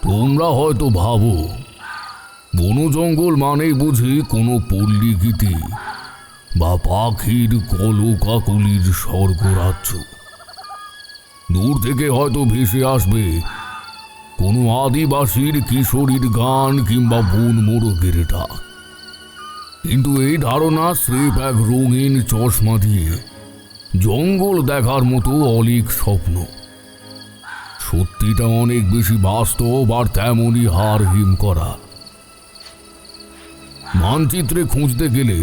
তোমরা হয়তো ভাবো বন জঙ্গল মানেই বুঝি কোনো পল্লী গীতি বা পাখির কলকাকলির স্বর্গরাজ্য। দূর থেকে হয়তো ভেসে আসবে কোনো আদিবাসীর কিশোরীর গান কিংবা বন মোরগের ডাক, কিন্তু এই ধারণা স্রেফ এক রঙিন চশমা দিয়ে জঙ্গল দেখার মতো অলীক স্বপ্ন। সত্যিটা অনেক বেশি বাস্তব আর তেমনই হার হিম করা। মানচিত্রে খুঁজতে গেলে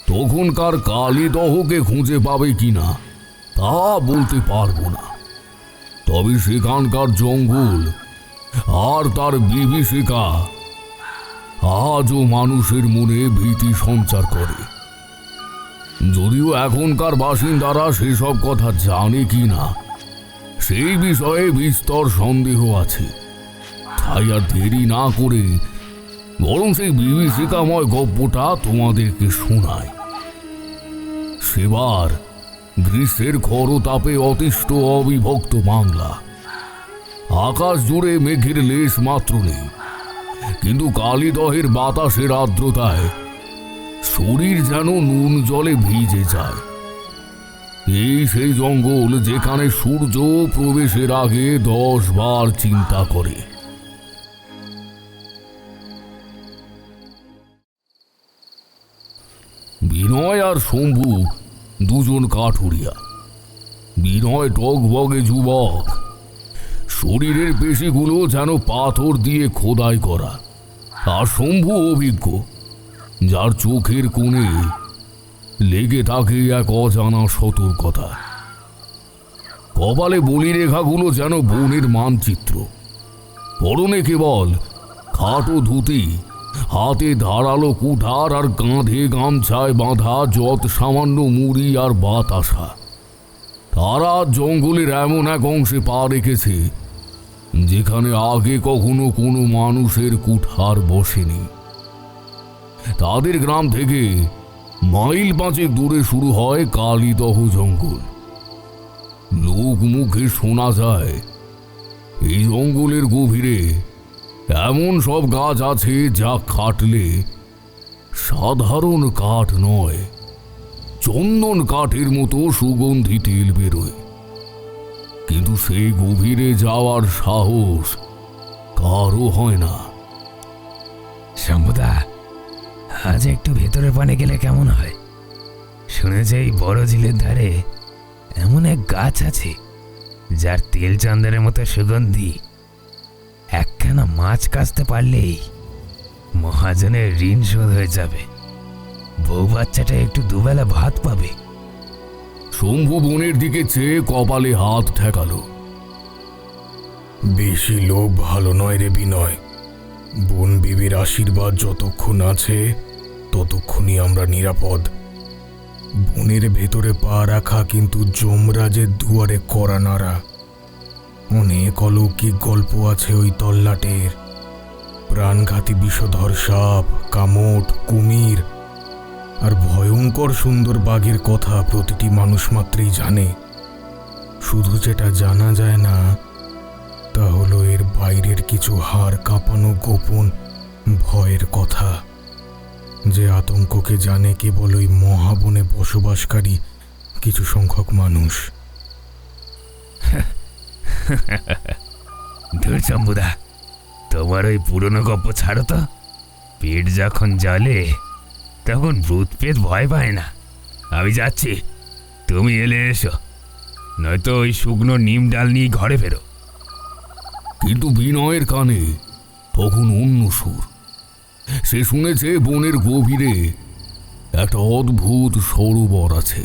তখনকার কালিদহকে খুঁজে পাবে কিনা তা বলতে পারবো না, তবে সেখানকার জঙ্গল আর তার বিভীষিকা আজও মানুষের মনে ভীতি সঞ্চার করে। যদিও এখনকার বাসিন্দারা সেসব কথা জানে কিনা সেই বিষয়ে বিস্তর সন্দেহ আছে। তাই আর দেরি না করে বরং সেই বিভীষিকাময় গল্পটা তোমাদেরকে শোনায়। সেবার গ্রীষ্মের খরতাপে অতিষ্ঠ অবিভক্ত বাংলা। আকাশ জুড়ে মেঘের লেশ মাত্র নেই, কিন্তু কালিদহের বাতাসের আর্দ্রতায় শরীর যেন নুন জলে ভিজে যায়। এই সেই জঙ্গল যেখানে সূর্য প্রবেশের আগে 10 বার চিন্তা করে। বিনয় আর শম্ভু দুজন কাঠুরিয়া। বিনয় টকবগে যুবক, শরীরের পেশিগুলো যেন পাথর দিয়ে খোদাই করা, আর শম্ভু অভিজ্ঞ, যার চোখের কোণে লেগে থাকে এক অজানা সতর্কতা। কপালে বলিরেখাগুলো যেন বনের মানচিত্র। পরনে কেবল খাটো ধুতি, হাতে ধারালো কুঠার আর কাঁধে গামছায় বাঁধা যত সামান্য মুড়ি আর বাতাসা। তারা জঙ্গলের এমন এক অংশে পা রেখেছে যেখানে আগে কখনো কোনো মানুষের কুঠার বসেনি। তাদের গ্রাম থেকে মাইল 5 দূরে শুরু হয় কালিদহ জঙ্গল। লোক মুখে শোনা যায় এই জঙ্গলের গভীরে এমন সব গাছ আছে যা কাটলে সাধারণ কাঠ নয়, চন্দন কাঠের মতো সুগন্ধি তেল বেরোয়। কিন্তু সেই গভীরে যাওয়ার সাহস কারো হয় না। শম্ভুদা, আজ একটু ভেতরে পানে গেলে কেমন হয়? শুনেছি এই বড় ঝিলের ধারে এমন এক গাছ আছে যার তেল চন্দনের মতো সুগন্ধি। একখানা মাছ কাটতে পারলেই মহাজনের ঋণ শোধ হয়ে যাবে। বউ বাচ্চাটা একটু দুবেলা ভাত পাবে। শম্ভু বনের দিকে চেয়ে কপালে হাত ঠেকালো। বেশি লোভ ভালো নয় রে বিনয়। বন বিবির আশীর্বাদ যতক্ষণ আছে ততক্ষণই আমরা নিরাপদ। বনের ভেতরে পা রাখা কিন্তু যমরাজের দুয়ারে করা নাড়া। অনেক অলৌকিক গল্প আছে ওই তল্লাটের। প্রাণঘাতী বিষধর সাপ, কামট, কুমির আর ভয়ঙ্কর সুন্দর বাঘের কথা প্রতিটি মানুষ মাত্রই জানে। শুধু যেটা জানা যায় না তা হলো এর বাইরের কিছু হাড় কাঁপানো গোপন ভয়ের কথা, যে আতঙ্ককে জানে কেবল ওই মহাবনে বসবাসকারী কিছু সংখ্যক মানুষ। ধুর শম্ভুদা, তোমার ওই পুরনো গল্প ছাড়ো তো। পেট যখন জ্বলে তখন ভূত পেট ভয় পায় না। আমি যাচ্ছি, তুমি এলে এসো, নয়তো ওই শুকনো নিম ডাল নিয়ে ঘরে ফেরো। কিন্তু বিনয়ের কানে তখন অন্য সুর। সে শুনেছে বনের গভীরে একটা অদ্ভুত সরোবর আছে,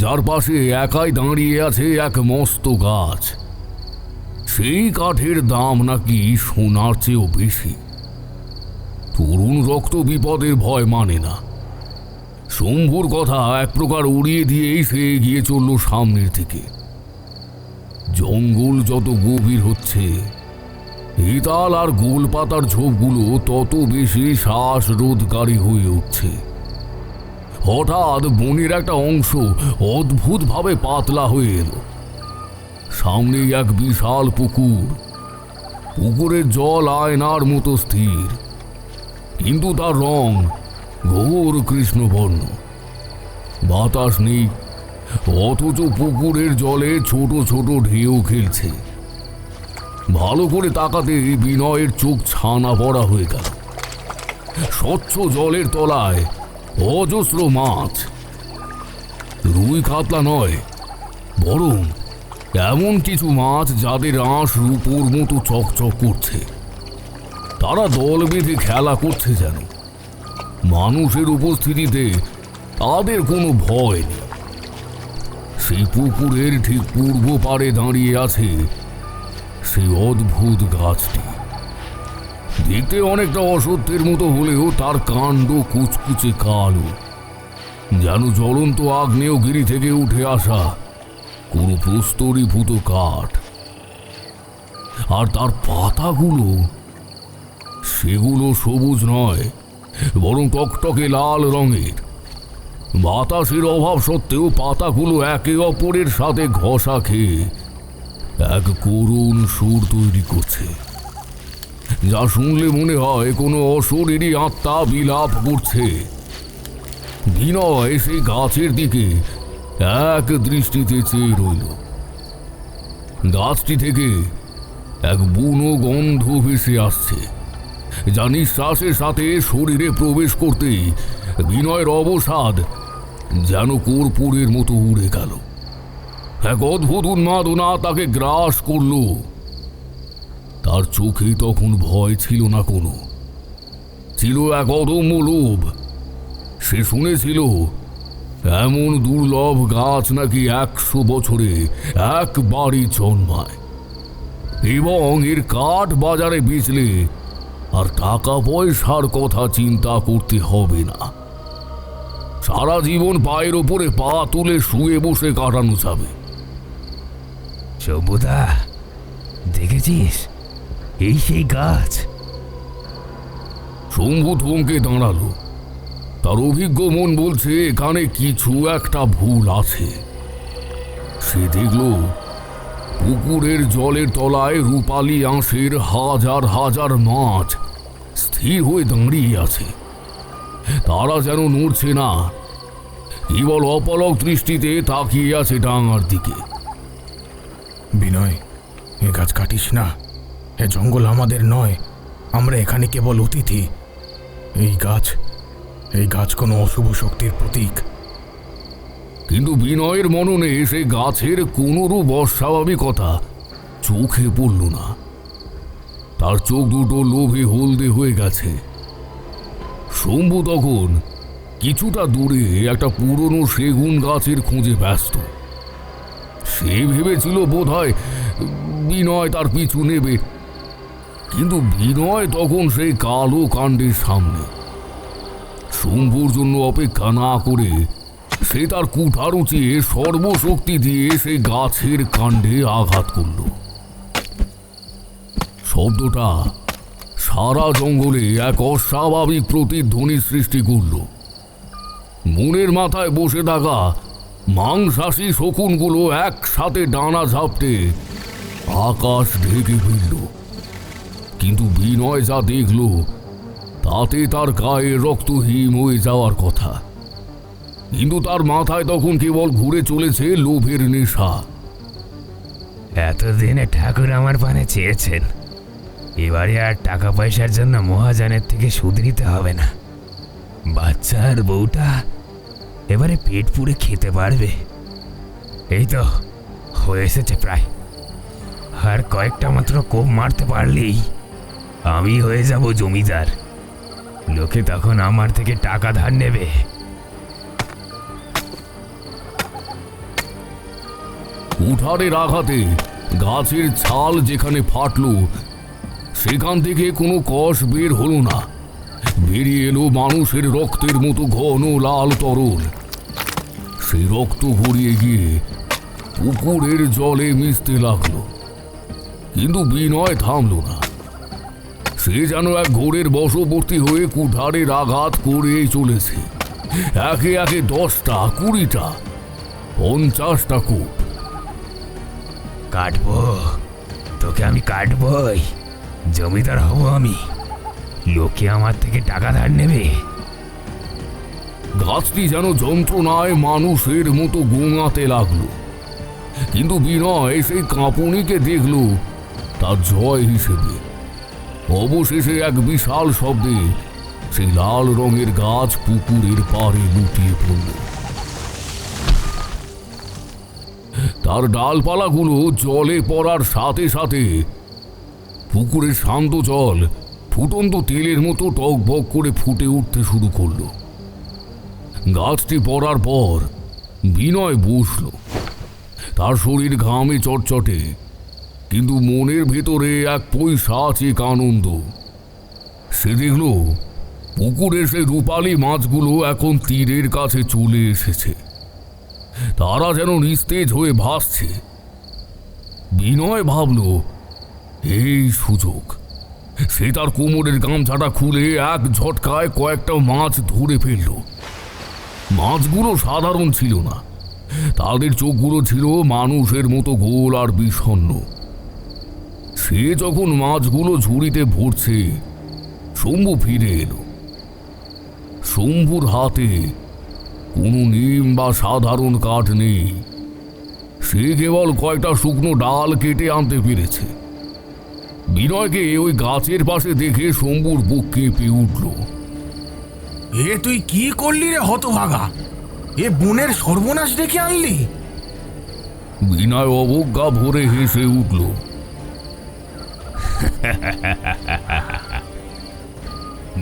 যার পাশে একাই দাঁড়িয়ে আছে এক মস্ত গাছ। সেই কাঠের দাম নাকি সোনার চেয়েও বেশি। তরুণ রক্ত বিপদের ভয় মানে না। শম্ভুর কথা এক প্রকার উড়িয়ে দিয়েই সে এগিয়ে চলল সামনের দিকে। জঙ্গল যত গভীর হচ্ছে, হিতাল আর গোলপাতার ঝোপগুলো তত বেশি শ্বাসরোধকারী হয়ে উঠছে। হঠাৎ বনের একটা অংশ অদ্ভুতভাবে পাতলা হয়ে এলো। সামনে এক বিশাল পুকুর, পুকুরের জল আয়নার মতো স্থির, কিন্তু তার রং ঘোর কৃষ্ণবর্ণ। বাতাস নেই, অথচ পুকুরের জলে ছোট ছোট ঢেউ খেলছে। ভালো করে তাকাতে বিনয়ের চোখ ছানা পড়া হয়ে গেল। স্বচ্ছ জলের তলায় অজস্র মাছ, রুই কাতলা নয়, বরং এমন কিছু মাছ যাদের আঁশ রূপোর মতো চকচক করছে। তারা দল বেঁধে খেলা করছে যেন। মানুষের উপস্থিতিতে তাদের কোনো ভয় নেই। সেই পুকুরের ঠিক পূর্ব পারে দাঁড়িয়ে আছে সেই অদ্ভুত গাছটি। দেখতে অনেকটা অসত্যের মতো হলেও তার কাণ্ড কুচকুচে কালো, যেন জ্বলন্ত আগ্নেয়গিরি থেকে উঠে আসা কোনো প্রস্তরীভূত কাঠ। আর তার পাতাগুলো, সেগুলো সবুজ নয়, বরং টকটকে লাল রঙের। বাতাসের অভাব সত্ত্বেও পাতাগুলো একে অপরের সাথে ঘষা খেয়ে এক করুণ সুর তৈরি করছে, যা শুনলে মনে হয় কোনো অশরীরী আত্মা বিলাপ করছে। বিনয় সেই গাছের দিকে এক দৃষ্টিতে চেয়ে রইল। গাছটি থেকে এক বুনো গন্ধ ভেসে আসছে, যা নিঃশ্বাসের সাথে শরীরে প্রবেশ করতেই বিনয়ের অবসাদ যেন কর্পূরের মতো উড়ে গেল। এক অদ্ভুত উন্মাদনা তাকে গ্রাস করল। তার চোখে তখন ভয় ছিল না কোনো, ছিল এক অদম্য লোভ। সে শুনেছিল এমন দুর্লভ গাছ নাকি 100 বছরে একবারই জন্মায়, এবং এর কাঠ বাজারে বেচলে আর টাকা পয়সার কথা চিন্তা করতে হবে না। সারা জীবন পায়ের ওপরে পা তুলে শুয়ে বসে কাটানো যাবে। সভ্যতা, দেখেছিস এই সেই গাছ? শম্ভু থমকে দাঁড়ালো। তার অভিজ্ঞ মন বলছে এখানে কিছু একটা ভুল আছে। সে দেখল পুকুরের জলের তলায় রূপালী আঁশের হাজার হাজার মাছ স্থির হয়ে দাঁড়িয়ে আছে। তারা যেন নড়ছে না, কেবল অপলক দৃষ্টিতে তাকিয়ে আছে ডাঙার দিকে। বিনয়, এ গাছ কাটিস না। এ জঙ্গল আমাদের নয়, আমরা এখানে কেবল অতিথি। এই গাছ কোনো অশুভ শক্তির প্রতীক। কিন্তু বিনয়ের মননে সেই গাছের কোনরূপ অস্বাভাবিকতা চোখে পড়ল না। তার চোখ দুটো লোভে হলদে হয়ে গেছে। শম্ভু তখন কিছুটা দূরে একটা পুরনো সেগুন গাছের খোঁজে ব্যস্ত। সে ভেবেছিল বোধহয় বিনয় তার পিছু নেবে, কিন্তু বিনয় তখন সেই কালো কাণ্ডের সামনে। শম্ভুর জন্য অপেক্ষা না করে সে তার কুঠার উঁচিয়ে সর্বশক্তি দিয়ে সেই গাছের কাণ্ডে আঘাত করল। শব্দটা সারা জঙ্গলে এক অস্বাভাবিক প্রতিধ্বনি সৃষ্টি করল। মনের মাথায় বসে থাকা মাংসাশী শকুনগুলো একসাথে ডানা ঝাপটে আকাশ ঢেকে ফেলল। কিন্তু বিনয় যা দেখল তাতে তার গায়ে রক্ত হিম হয়ে যাওয়ার কথা। কিন্তু তার মাথায় তখন কেবল ঘুরে চলেছে লোভের নেশা। এতদিনে ঠাকুর আমার পানে চেয়েছেন, এবারে আর টাকা পয়সার জন্য মহাজনের থেকে সুদ নিতে হবে না। বাচ্চা আর বউটা এবারে পেট পুড়ে খেতে পারবে। এই তো হয়ে এসেছে প্রায়। আর কয়েকটা মাত্র কোপ মারতে পারলেই আমি হয়ে যাব জমিদার। লোকে তখন আমার থেকে টাকা ধার নেবে। কুঠারের আঘাতে গাছের ছাল যেখানে ফাটল সেখান থেকে কোনো কষ বের হলো না। বেরিয়ে এলো মানুষের রক্তের মতো ঘন লাল তরল। সেই রক্ত গড়িয়ে গিয়ে পুকুরের জলে মিশতে লাগলো। কিন্তু বিনয় থামল না। সে যেন এক ঘোরের বশবর্তী হয়ে কুঠারের আঘাত করেই চলেছে। একে একে 10টা, 20টা, 50টা কূপ। কাটবো তোকে, আমি কাটবই। জমিদার হব আমি, লোকে আমার থেকে টাকা ধার নেবে। গাছটি যেন যন্ত্রণায় মানুষের মতো গোঙাতে লাগলো, কিন্তু বিনয় সেই কাঁপুনিকে দেখল তার জয় হিসেবে। অবশেষে এক বিশাল শব্দে সেই লাল রঙের গাছ পুকুরের পাড়ে লুটিয়ে পড়ল। তার ডালপালাগুলো জলে পড়ার সাথে সাথে পুকুরের শান্ত জল ফুটন্ত তেলের মতো টকবক করে ফুটে উঠতে শুরু করলো। গাছটি পড়ার পর বিনয় বসল। তার শরীর ঘামে চটচটে, কিন্তু মনের ভেতরে এক পৈশাচিক আনন্দ। সে দেখল পুকুরের সেই রূপালী মাছগুলো এখন তীরের কাছে চলে এসেছে, তারা যেন নিস্তেজ হয়ে ভাসছে। বিনয় ভাবল, এই সুযোগ। সে তার কোমরের গামছাটা খুলে এক ঝটকায় কয়েকটা মাছ ধরে ফেলল। মাছগুলো সাধারণ ছিল না, তাদের চোখগুলো ছিল মানুষের মতো গোল আর বিষণ্ণ। সে যখন মাছগুলো ঝুড়িতে ভরছে, শম্ভু ফিরে এলো। শম্ভুর হাতে কোনো নিম বা সাধারণ কাঠ নেই, সে কেবল কয়েকটা শুকনো ডাল কেটে আনতে পেরেছে। বিনয়কে ওই গাছের পাশে দেখে শম্ভুর বুক কেঁপে উঠল। এ তুই কি করলি রে হতভাগা? এ বনের সর্বনাশ ডেকে আনলি? বিনয় অবজ্ঞা ভরে হেসে উঠল।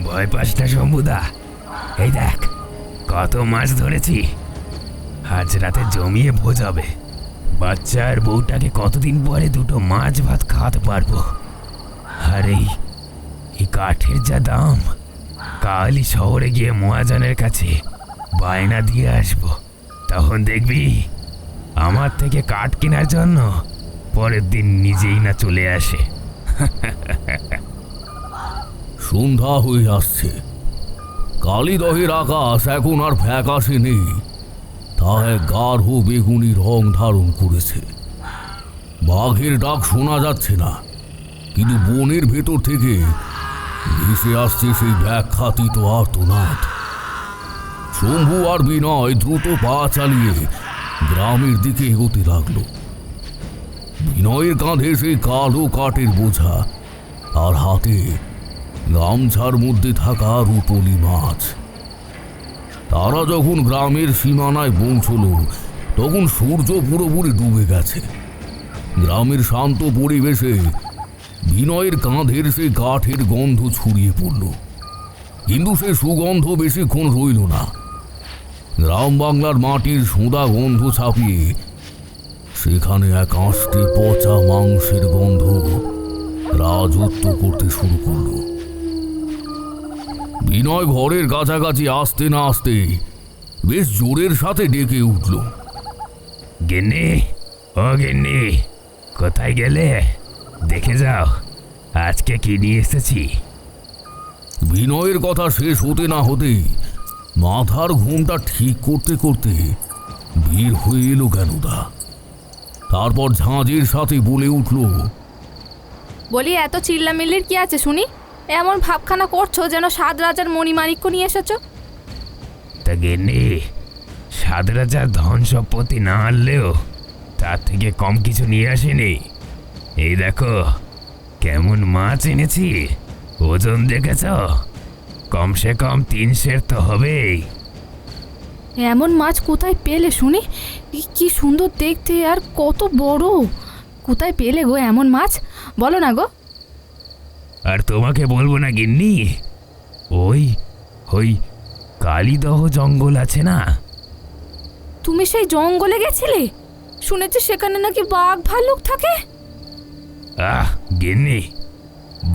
ভয় পাস না শম্ভুদা, এই দেখ কত মাছ ধরেছি। আজ রাতে জমিয়ে ভোজ হবে। বাচ্চা আর বউটাকে কতদিন পরে দুটো মাছ ভাত খাওয়াতে পারবো। আর এই কাঠের যা দাম, কালই শহরে গিয়ে মহাজনের কাছে বায়না দিয়ে আসবো। তখন দেখবি আমার থেকে কাঠ কেনার জন্য পরের দিন নিজেই না চলে আসে। সন্ধ্যা হয়ে আসছে। কালীদহের আকাশ এখন আর ফ্যাকাশে নেই, তা এক গাঢ় বেগুনি রং ধারণ করেছে। বাঘের ডাক শোনা যাচ্ছে না, কিন্তু বনের ভেতর থেকে ভেসে আসছে সেই ব্যাখ্যাতীত আর্তনাদ। শম্ভু আর বিনয় দ্রুত পা চালিয়ে গ্রামের দিকে এগোতে লাগলো। বিনয়ের কাঁধে সেই কালো কাঠের বোঝা, আর হাতে গামছার মধ্যে থাকা রূপলি মাছ। তারা যখন গ্রামের সীমানায় পৌঁছল, তখন সূর্য পুরোপুরি ডুবে গেছে। গ্রামের শান্ত পরিবেশে বিনয়ের কাঁধের সেই কাঠের গন্ধ ছড়িয়ে পড়ল, কিন্তু সে সুগন্ধ বেশিক্ষণ রইল না। গ্রাম বাংলার মাটির সোঁদা গন্ধ ছাপিয়ে সেখানে এক আঁশটে পচা মাংসের গন্ধ রাজত্ব করতে শুরু করল। বিনয় ঘরের কাছাকাছি আসতে না আসতে বেশ জোরের সাথে ডেকে উঠল, গিন্নি, ও গিন্নি, কোথায় গেলে? দেখে যাও আজকে কি নিয়ে এসেছি। বিনয়ের কথা শেষ হতে না হতেই মাথার ঘুমটা ঠিক করতে করতে বের হয়ে এলো জ্ঞানদা। তারপর ঝাঁঝের সাথে বলে উঠল, বলি, এত চিল্লামিল্লির কি আছে শুনি? এমন ভাবখানা করছো যেন সাত রাজার মণিমাণিক্য নিয়ে এসেছো। তা গিন্নি, সাত রাজার ধন সম্পত্তি না আনলেও তার থেকে কম কিছু নিয়ে আসেনি। এই দেখো কেমন মাছ এনেছি, ওজন দেখেছ? কমসে কম 3 সের তো হবেই। এমন মাছ কোথায় পেলে শুনি? কি সুন্দর দেখতে আর কত বড়! কোথায় পেলে গো এমন মাছ? বলো না গো। আর তোমাকে বলবো না গিন্নি, ওই ওই কালীদহ জঙ্গল আছে না? তুমি সেই জঙ্গলে গেছিলে? শুনেছি সেখানে নাকি বাঘ ভাল্লুক থাকে। গিন্নি,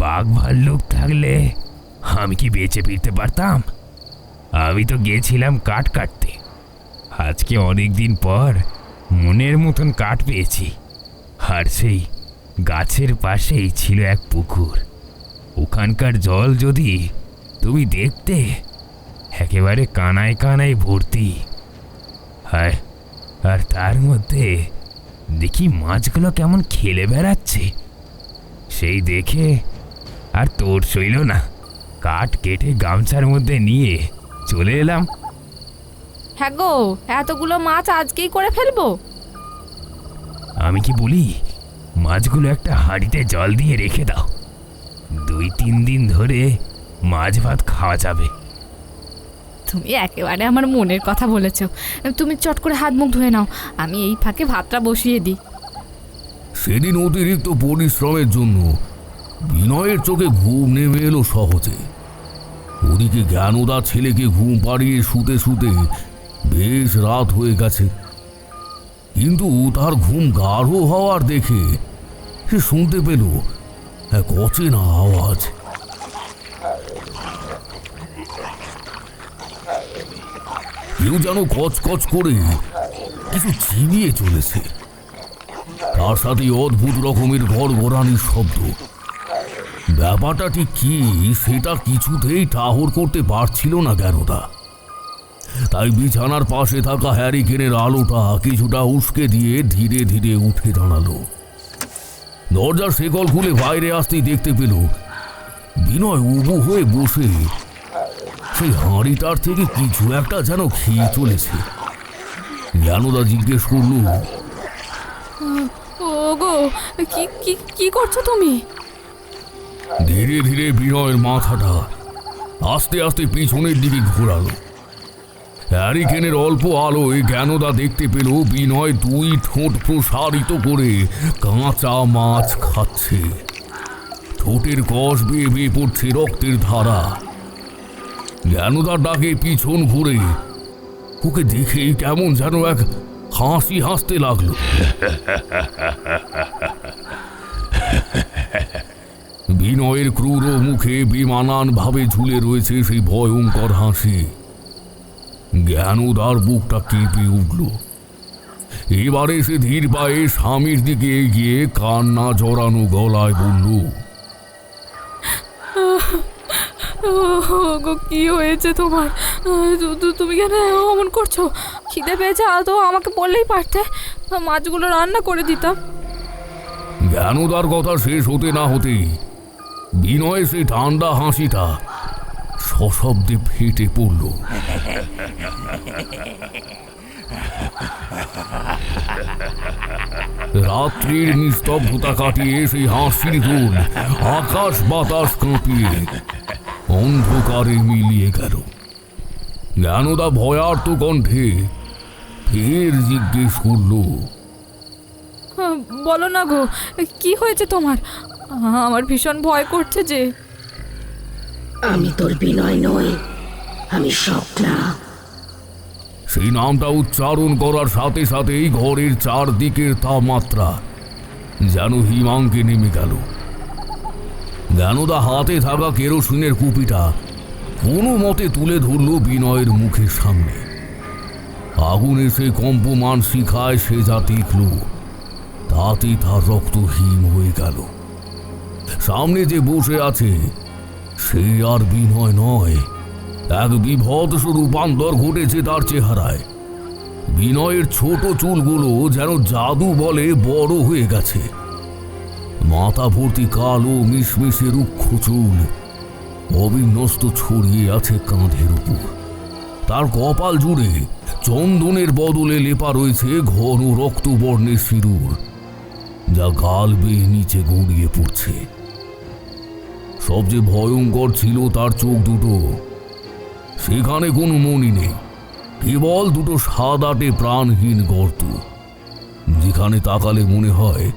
বাঘ ভাল্লুক থাকলে আমি কি বেঁচে ফিরতে পারতাম? আমি তো গেছিলাম কাঠ কাটতে। আজকে অনেক দিন পর মনের মতন কাঠ পেয়েছি। আর সেই গাছের পাশেই ছিল এক পুকুর। ওখানকার জল যদি তুমি দেখতে, একেবারে কানায় কানায় ভর্তি। আর তার মধ্যে দেখি মাছগুলো কেমন খেলে বেড়াচ্ছে। সেই দেখে আর তোর সইল না, কাঠ কেটে গামছার মধ্যে নিয়ে চলে এলাম। হ্যাঁ গো, এতগুলো মাছ আজকেই করে ফেলবো? আমি কি বলি, মাছগুলো একটা হাঁড়িতে জল দিয়ে রেখে দাও, 2-3 দিন ধরে মাছ ভাত খাওয়া যাবে। তুমি একেবারে আমার মনের কথা বলেছো। তুমি চট করে হাত মুখ ধুয়ে নাও, আমি এই ফাঁকে ভাতটা বসিয়ে দিই। সেদিন অতিরিক্ত পরিশ্রমের জন্য বিনয়ের চোখে ঘুম নেমে এলো সহজে। ওদিকে জ্ঞানদা ছেলেকে ঘুম পাড়িয়ে শুতে শুতে বেশ রাত হয়ে গেছে, কিন্তু তার ঘুম গাঢ় হওয়ার দেখে সে শুনতে পেল এক অচেনা আওয়াজ। কেউ যেন কচকচ করে কিছু চিবিয়ে চলেছে, তার সাথে অদ্ভুত রকমের ঘড়ঘড়ানির শব্দ। ব্যাপারটা ঠিক কি সেটা কিছুতেই ঠাহর করতে পারছিল না জ্ঞানদা। তাই বিছানার পাশে থাকা হ্যারিকেনের আলোটা কিছুটা উস্কে দিয়ে ধীরে ধীরে উঠে দাঁড়ালো। দরজার শেকল খুলে বাইরে আসতেই দেখতে পেল বিনয় উবু হয়ে বসে সেই হাঁড়িটার থেকে কিছু একটা যেন খেয়ে চলেছে। জ্ঞানদা জিজ্ঞেস করল, ওগো, কি কি কি করছো তুমি? ধীরে ধীরে বিনয়ের মাথাটা আস্তে আস্তে পিছনের দিকে ঘোরালো। হ্যারিকেনের অল্প আলোয় জ্ঞানদা দেখতে পেল বিনয় 2 ঠোঁট প্রসারিত করে কাঁচা মাছ খাচ্ছে। ঠোঁটের কষ বেয়ে বেয়ে পড়ছে রক্তের ধারা। জ্ঞানদার ডাকে পিছন ঘুরে ওকে দেখে কেমন যেন এক হাসি হাসতে লাগলো। বিনয়ের ক্রূর মুখে বেমানান ভাবে ঝুলে রয়েছে সেই ভয়ঙ্কর হাসি। জ্ঞানদার বুকটা কেঁপে উঠল। এবারে সে ধীর পায়ে স্বামীর দিকে এগিয়ে কান্না জড়ানো গলায় বলল, ওগো, কি হয়েছে তোমার? তুমি কেন অমন করছো? খিদে পেয়েছে তো আমাকে বললেই পারতে, মাছগুলো রান্না করে দিতাম। জ্ঞানদার কথা শেষ হতে না হতেই বিনয় সেই ঠান্ডা হাসিটা সশব্দে ফেটে পড়ল। রাত্রির নিস্তব্ধতা কাটিয়ে সেই হাসির গোল আকাশ বাতাস কাঁপিয়ে অন্ধকারে মিলিয়ে গেল। জ্ঞানদা ভয়ার্ত কণ্ঠে ফের জিজ্ঞেস করল, বলো না গো, কি হয়েছে তোমার? আমার ভীষণ ভয় করছে যে। আমি তোর বিনয় নই, আমি স্বপ্না। সেই নামটা উচ্চারণ করার সাথে সাথেই ঘরের চারদিকের তাপমাত্রা যেন হিমাঙ্কে নেমে গেল। জ্ঞানদা হাতে থাকা কেরোসিনের কুপিটা কোনো মতে তুলে ধরল বিনয়ের মুখের সামনে। আগুনের সেই কম্পমান শিখায় সে যা দেখল তাতে তার রক্ত হিম হয়ে গেল। সামনে যে বসে আছে সে আর বিনয় নয়, এক বিভৎস রূপান্তর ঘটেছে তার চেহারায়। বিনয়ের ছোট চুলগুলো যেন জাদু বলে বড় হয়ে গেছে। মাথা ভর্তি কালো মিশমিশে রুক্ষ চুল অবিন্যস্ত ছড়িয়ে আছে কাঁধের উপর। তার কপাল জুড়ে চন্দনের বদলে লেপা রয়েছে ঘন রক্তবর্ণের সিঁদুর, যা গাল বেয়ে নিচে গড়িয়ে পড়ছে। সবচেয়ে ভয়ঙ্কর ছিল তার চোখ দুটো। সেখানে কোনো মনি নেই, কেবল দুটো সাদাটে প্রাণহীন গর্ত, যেখানে তাকালে মনে হয়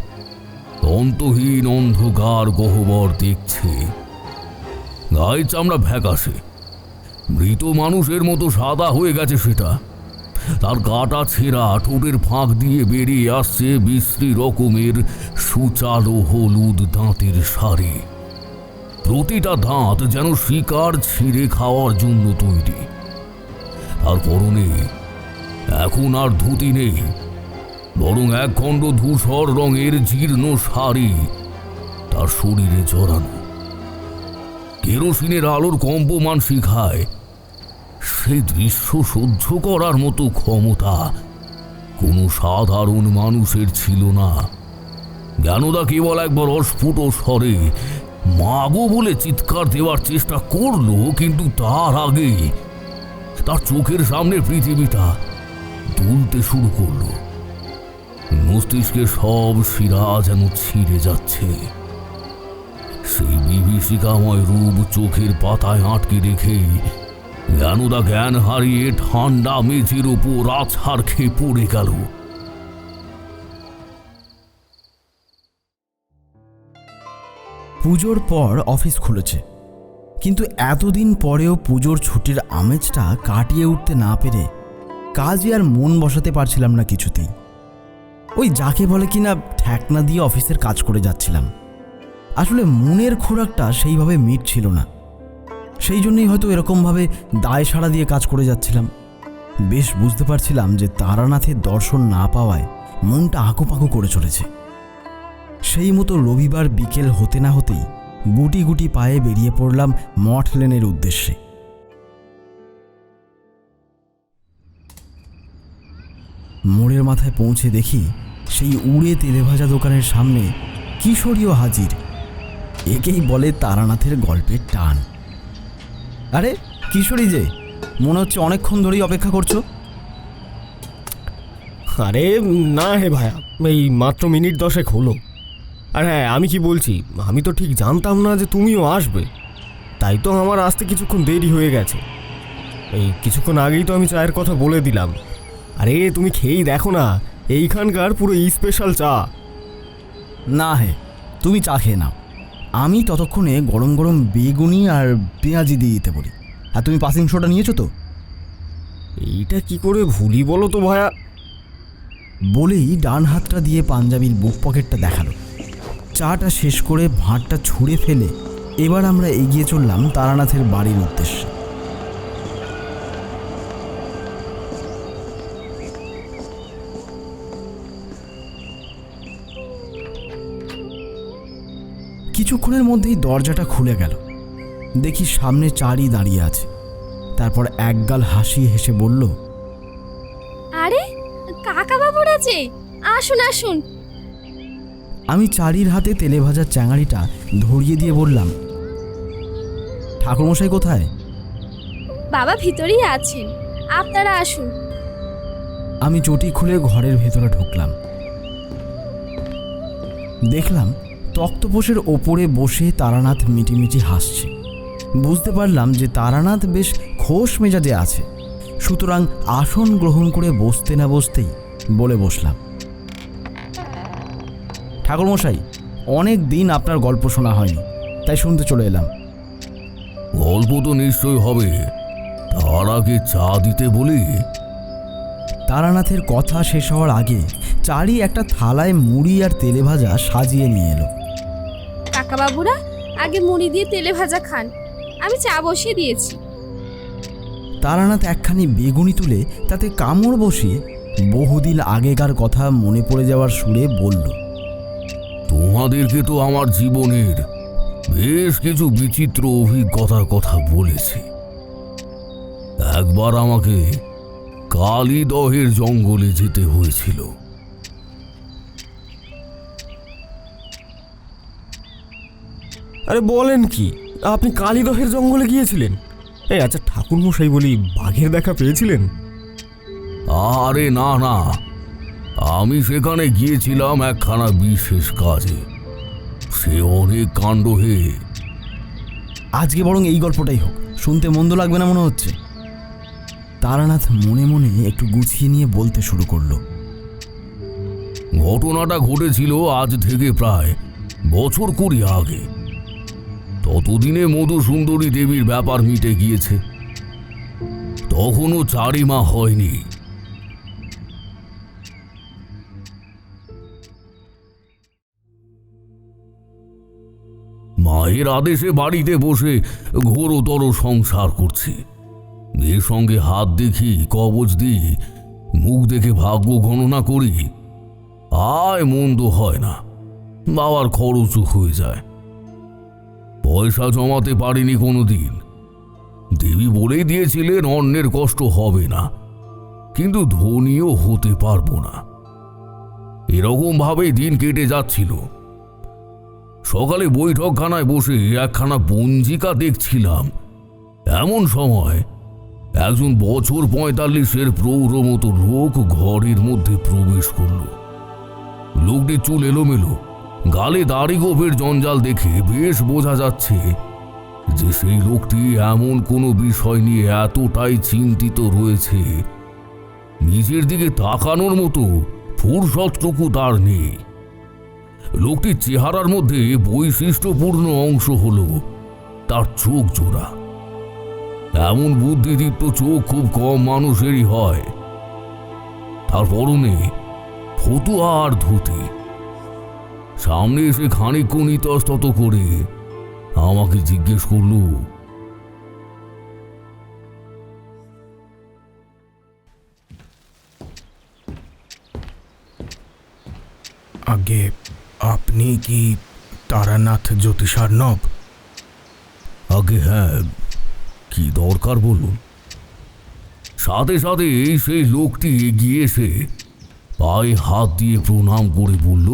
অন্তহীন অন্ধকার গহ্বর দেখছে। গায়ের চামড়া ফ্যাকাশে, মৃত মানুষের মতো সাদা হয়ে গেছে সেটা। তার কাটা ছেঁড়া ঠোঁটের ফাঁক দিয়ে বেরিয়ে আসছে বিশ্রী রকমের সুচালো হলুদ দাঁতের সারি। প্রতিটা দাঁত যেন শিকার ছিঁড়ে খাওয়ার জন্য তৈরি। তার পরনে এখন আর ধুতি নেই, বরং একখণ্ড ধূসর রঙের জীর্ণ শাড়ি তার শরীরে জড়ানো। কেরোসিনের আলোর কম্পমান শিখায় সেই দৃশ্য সহ্য করার মতো ক্ষমতা কোনো সাধারণ মানুষের ছিল না। জ্ঞানদা কেবল একবার অস্ফুট স্বরে মাগো বলে চিৎকার দেওয়ার চেষ্টা করলো, কিন্তু তার আগে তার চোখের সামনে পৃথিবীটা দুলতে শুরু করলো। মস্তিষ্কে সব শিরা যেন ছিঁড়ে যাচ্ছে। সেই বিভীষিকাময় রূপ চোখের পাতায় আটকে রেখে জ্ঞানদা জ্ঞান হারিয়ে ঠান্ডা মেঝের উপর আছাড় খেয়ে পড়ে গেল। পুজোর পর অফিস খুলেছে, কিন্তু এতদিন পরেও পুজোর ছুটির আমেজটা কাটিয়ে উঠতে না পেরে কাজে আর মন বসাতে পারছিলাম না কিছুতেই। ওই যাকে বলে কিনা ঠেকনা দিয়ে অফিসের কাজ করে যাচ্ছিলাম। আসলে মনের খোরাকটা সেইভাবে মিটছিল না, সেই জন্যই হয়তো এরকমভাবে দায় সাড়া দিয়ে কাজ করে যাচ্ছিলাম। বেশ বুঝতে পারছিলাম যে তারানাথের দর্শন না পাওয়ায় মনটা আঁকুপাকু করে চলেছে। সেই মতো রবিবার বিকেল হতে না হতেই গুটি গুটি পায়ে বেরিয়ে পড়লাম মঠ লেনের উদ্দেশ্যে। মোড়ের মাথায় পৌঁছে দেখি সেই উড়ে তেলেভাজা দোকানের সামনে কিশোরীও হাজির। একেই বলে তারানাথের গল্পের টান। আরে কিশোরী যে, মনে হচ্ছে অনেকক্ষণ ধরেই অপেক্ষা করছো। আরে না হে ভাইয়া, এই মাত্র মিনিট 10 হলো। আর হ্যাঁ, আমি কি বলছি, আমি তো ঠিক জানতাম না যে তুমিও আসবে, তাই তো আমার আসতে কিছুক্ষণ দেরি হয়ে গেছে। এই কিছুক্ষণ আগেই তো আমি চায়ের কথা বলে দিলাম। আরে তুমি খেয়েই দেখো না, এইখানকার পুরো স্পেশাল চা। না হে, তুমি চা খেয়ে নাও, আমি ততক্ষণে গরম গরম বেগুনি আর পেঁয়াজি দিয়ে দিতে বলি। আর তুমি পাসিং শোটা নিয়েছো তো? এইটা কি করে ভুলি বলো তো ভাইয়া। বলেই ডান হাতটা দিয়ে পাঞ্জাবির বুক পকেটটা দেখালো। চাটা শেষ করে ভাঁড়টা ছুঁড়ে ফেলে এবার আমরা এগিয়ে চললাম তারানাথের বাড়ির উদ্দেশ্যে। কিছুক্ষণের মধ্যেই দরজাটা খুলে গেল। দেখি সামনে চারি দাঁড়িয়ে আছে। তারপর একগাল হাসি হেসে বলল, আরে কাকা বাবুর আছে, আসুন আসুন। আমি চারির হাতে তেলে ভাজা চ্যাঙাড়িটা ধরিয়ে দিয়ে বললাম, ঠাকুরমশাই কোথায়? বাবা ভিতরেই আছেন, আপনারা আসুন। আমি চটি খুলে ঘরের ভেতরে ঢুকলাম। দেখলাম তক্তপোষের ওপরে বসে তারানাথ মিটিমিটি হাসছে। বুঝতে পারলাম যে তারানাথ বেশ খোশ মেজাজে আছে। সুতরাং আসন গ্রহণ করে বসতে না বসতেই বলে বসলাম, ঠাকুরমশাই, অনেক দিন আপনার গল্প শোনা হয়নি, তাই শুনতে চলে এলাম। গল্প তো নিশ্চয় হবে, তার আগে চা দিতে বলি। তারানাথের কথা শেষ হওয়ার আগে চারি একটা থালায় মুড়ি আর তেলে ভাজা সাজিয়ে নিয়ে এলো। কাকা বাবুরা আগে মুড়ি দিয়ে তেলে ভাজা খান, আমি চা বসিয়ে দিয়েছি। তারানাথ একখানি বেগুনি তুলে তাতে কামড় বসিয়ে বহুদিন আগেকার কথা মনে পড়ে যাওয়ার সুরে বলল, তোমাদেরকে তো আমার জীবনের বেশ কিছু বিচিত্র অভিজ্ঞতার কথা বলেছি। একবার আমাকে কালীদহের জঙ্গলে যেতে হয়েছিল। আরে বলেন কি, আপনি কালীদহের জঙ্গলে গিয়েছিলেন? এই আচ্ছা, ঠাকুরমশাই বলি, বাঘের দেখা পেয়েছিলেন? আরে না না, আমি সেখানে গিয়েছিলাম একখানা বিশেষ কাজে। সে অনেক কাণ্ড হে। আজকে বরং এই গল্পটাই হোক, শুনতে মন্দ লাগবে না মনে হচ্ছে। তারানাথ মনে মনে একটু গুছিয়ে নিয়ে বলতে শুরু করলো, ঘটনাটা ঘটেছিল আজ থেকে প্রায় বছর 20 আগে। ততদিনে মধুসুন্দরী দেবীর ব্যাপার মিটে গিয়েছে, তখনও চারিমা হয়নি। মায়ের আদেশে বাড়িতে বসে ঘোরতর সংসার করছি। মেয়ের সঙ্গে হাত দেখি, কবচ দিই, মুখ দেখে ভাগ্য গণনা করি। আয় মন্দ হয় না, বাবার খরচও হয়ে যায়। পয়সা জমাতে পারিনি কোনোদিন। দেবী বলেই দিয়েছিলেন অন্যের কষ্ট হবে না, কিন্তু ধনীও হতে পারবো না। এরকম ভাবেই দিন কেটে যাচ্ছিল। সকালে বৈঠকখানায় বসে একখানা পঞ্জিকা দেখছিলাম, এমন সময় একজন বছর ৪৫-এর প্রৌঢ় মতো লোক ঘরের মধ্যে প্রবেশ করল। লোকটির চুল এলোমেলো, গালে দাড়ি গোঁফের জঞ্জাল দেখে বেশ বোঝা যাচ্ছে যে সেই লোকটি এমন কোনো বিষয় নিয়ে এতটাই চিন্তিত রয়েছে, নিজের দিকে তাকানোর মতো ফুরসতটুকু তার নেই। লোকটির চেহারার মধ্যে বৈশিষ্ট্যপূর্ণ অংশ হল তার চোখ জোড়া। এমন বুদ্ধিদীপ্ত চোখ খুব কম মানুষেরই হয়। তার পরনে ফতুয়া আর ধুতি। সামনে এসে খানিকক্ষণ ইতস্তত করে আমাকে জিজ্ঞেস করল, আগে আপনি কি তারানাথ জ্যোতিষার্ণব? আগে হ্যাঁ, কি দরকার বলুন। সাথে সাথে সেই লোকটি এগিয়ে এসে পায়ে হাত দিয়ে প্রণাম করে বলল,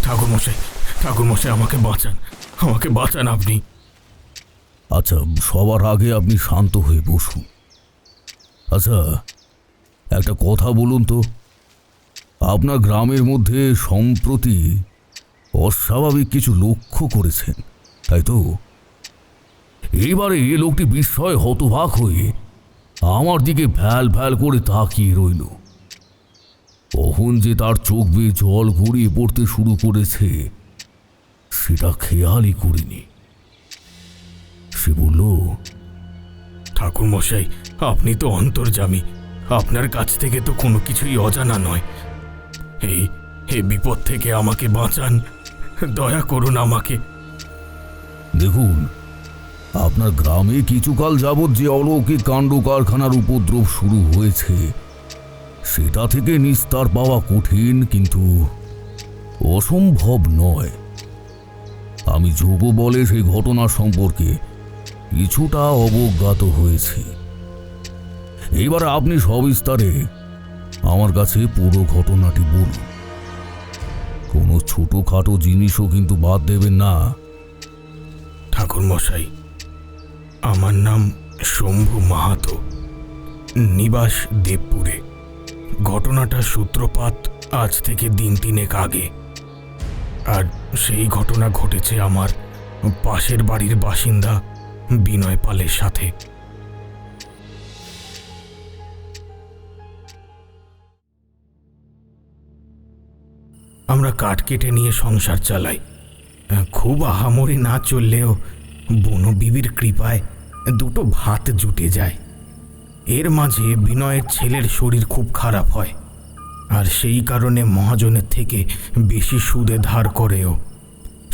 ঠাকুরমশাই, ঠাকুরমশাই, আমাকে বাঁচান, আমাকে বাঁচান আপনি। আচ্ছা, সবার আগে আপনি শান্ত হয়ে বসুন। আচ্ছা, একটা কথা বলুন তো, আপনার গ্রামের মধ্যে সম্প্রতি অস্বাভাবিক কিছু লক্ষ্য করেছেন, তাই তো? এইবারে লোকটি বিস্ময়ে হতবাক হয়ে আমার দিকে ভ্যাল ভ্যাল করে তাকিয়ে রইল। কখন যে তার চোখ বেয়ে জল গড়িয়ে পড়তে শুরু করেছে সেটা খেয়ালই করিনি। সে বলল, ঠাকুরমশাই, আপনি তো অন্তর্যামী, আপনার কাছ থেকে তো কোনো কিছুই অজানা নয়। এই বিপদ থেকে আমাকে বাঁচান, দয়া করুন আমাকে। দেখুন, আপনার গ্রামে কিছুকাল যাবৎ যে অলৌকিক কাণ্ড কারখানার উপদ্রব শুরু হয়েছে সেটা থেকে নিস্তার পাওয়া কঠিন কিন্তু অসম্ভব নয়। আমি যোগ বলে সেই ঘটনা সম্পর্কে কিছুটা অবজ্ঞাত হয়েছি। এইবার আপনি সবিস্তারে আমার কাছে পুরো ঘটনাটি বলুন। কোনো ছোটখাটো জিনিসও কিন্তু বাদ দেবেন না। ঠাকুরমশাই, আমার নাম শম্ভু মাহাতো, নিবাস দেবপুরে। ঘটনাটার সূত্রপাত আজ থেকে দিন ৩ আগে, আর সেই ঘটনা ঘটেছে আমার পাশের বাড়ির বাসিন্দা বিনয় পালের সাথে। আমরা কাঠ কেটে নিয়ে সংসার চালাই। খুব আহামরি না চললেও বনবিবির কৃপায় দুটো ভাত জুটে যায়। এর মাঝে বিনয়ের ছেলের শরীর খুব খারাপ হয়, আর সেই কারণে মহাজনের থেকে বেশি সুদে ধার করেও,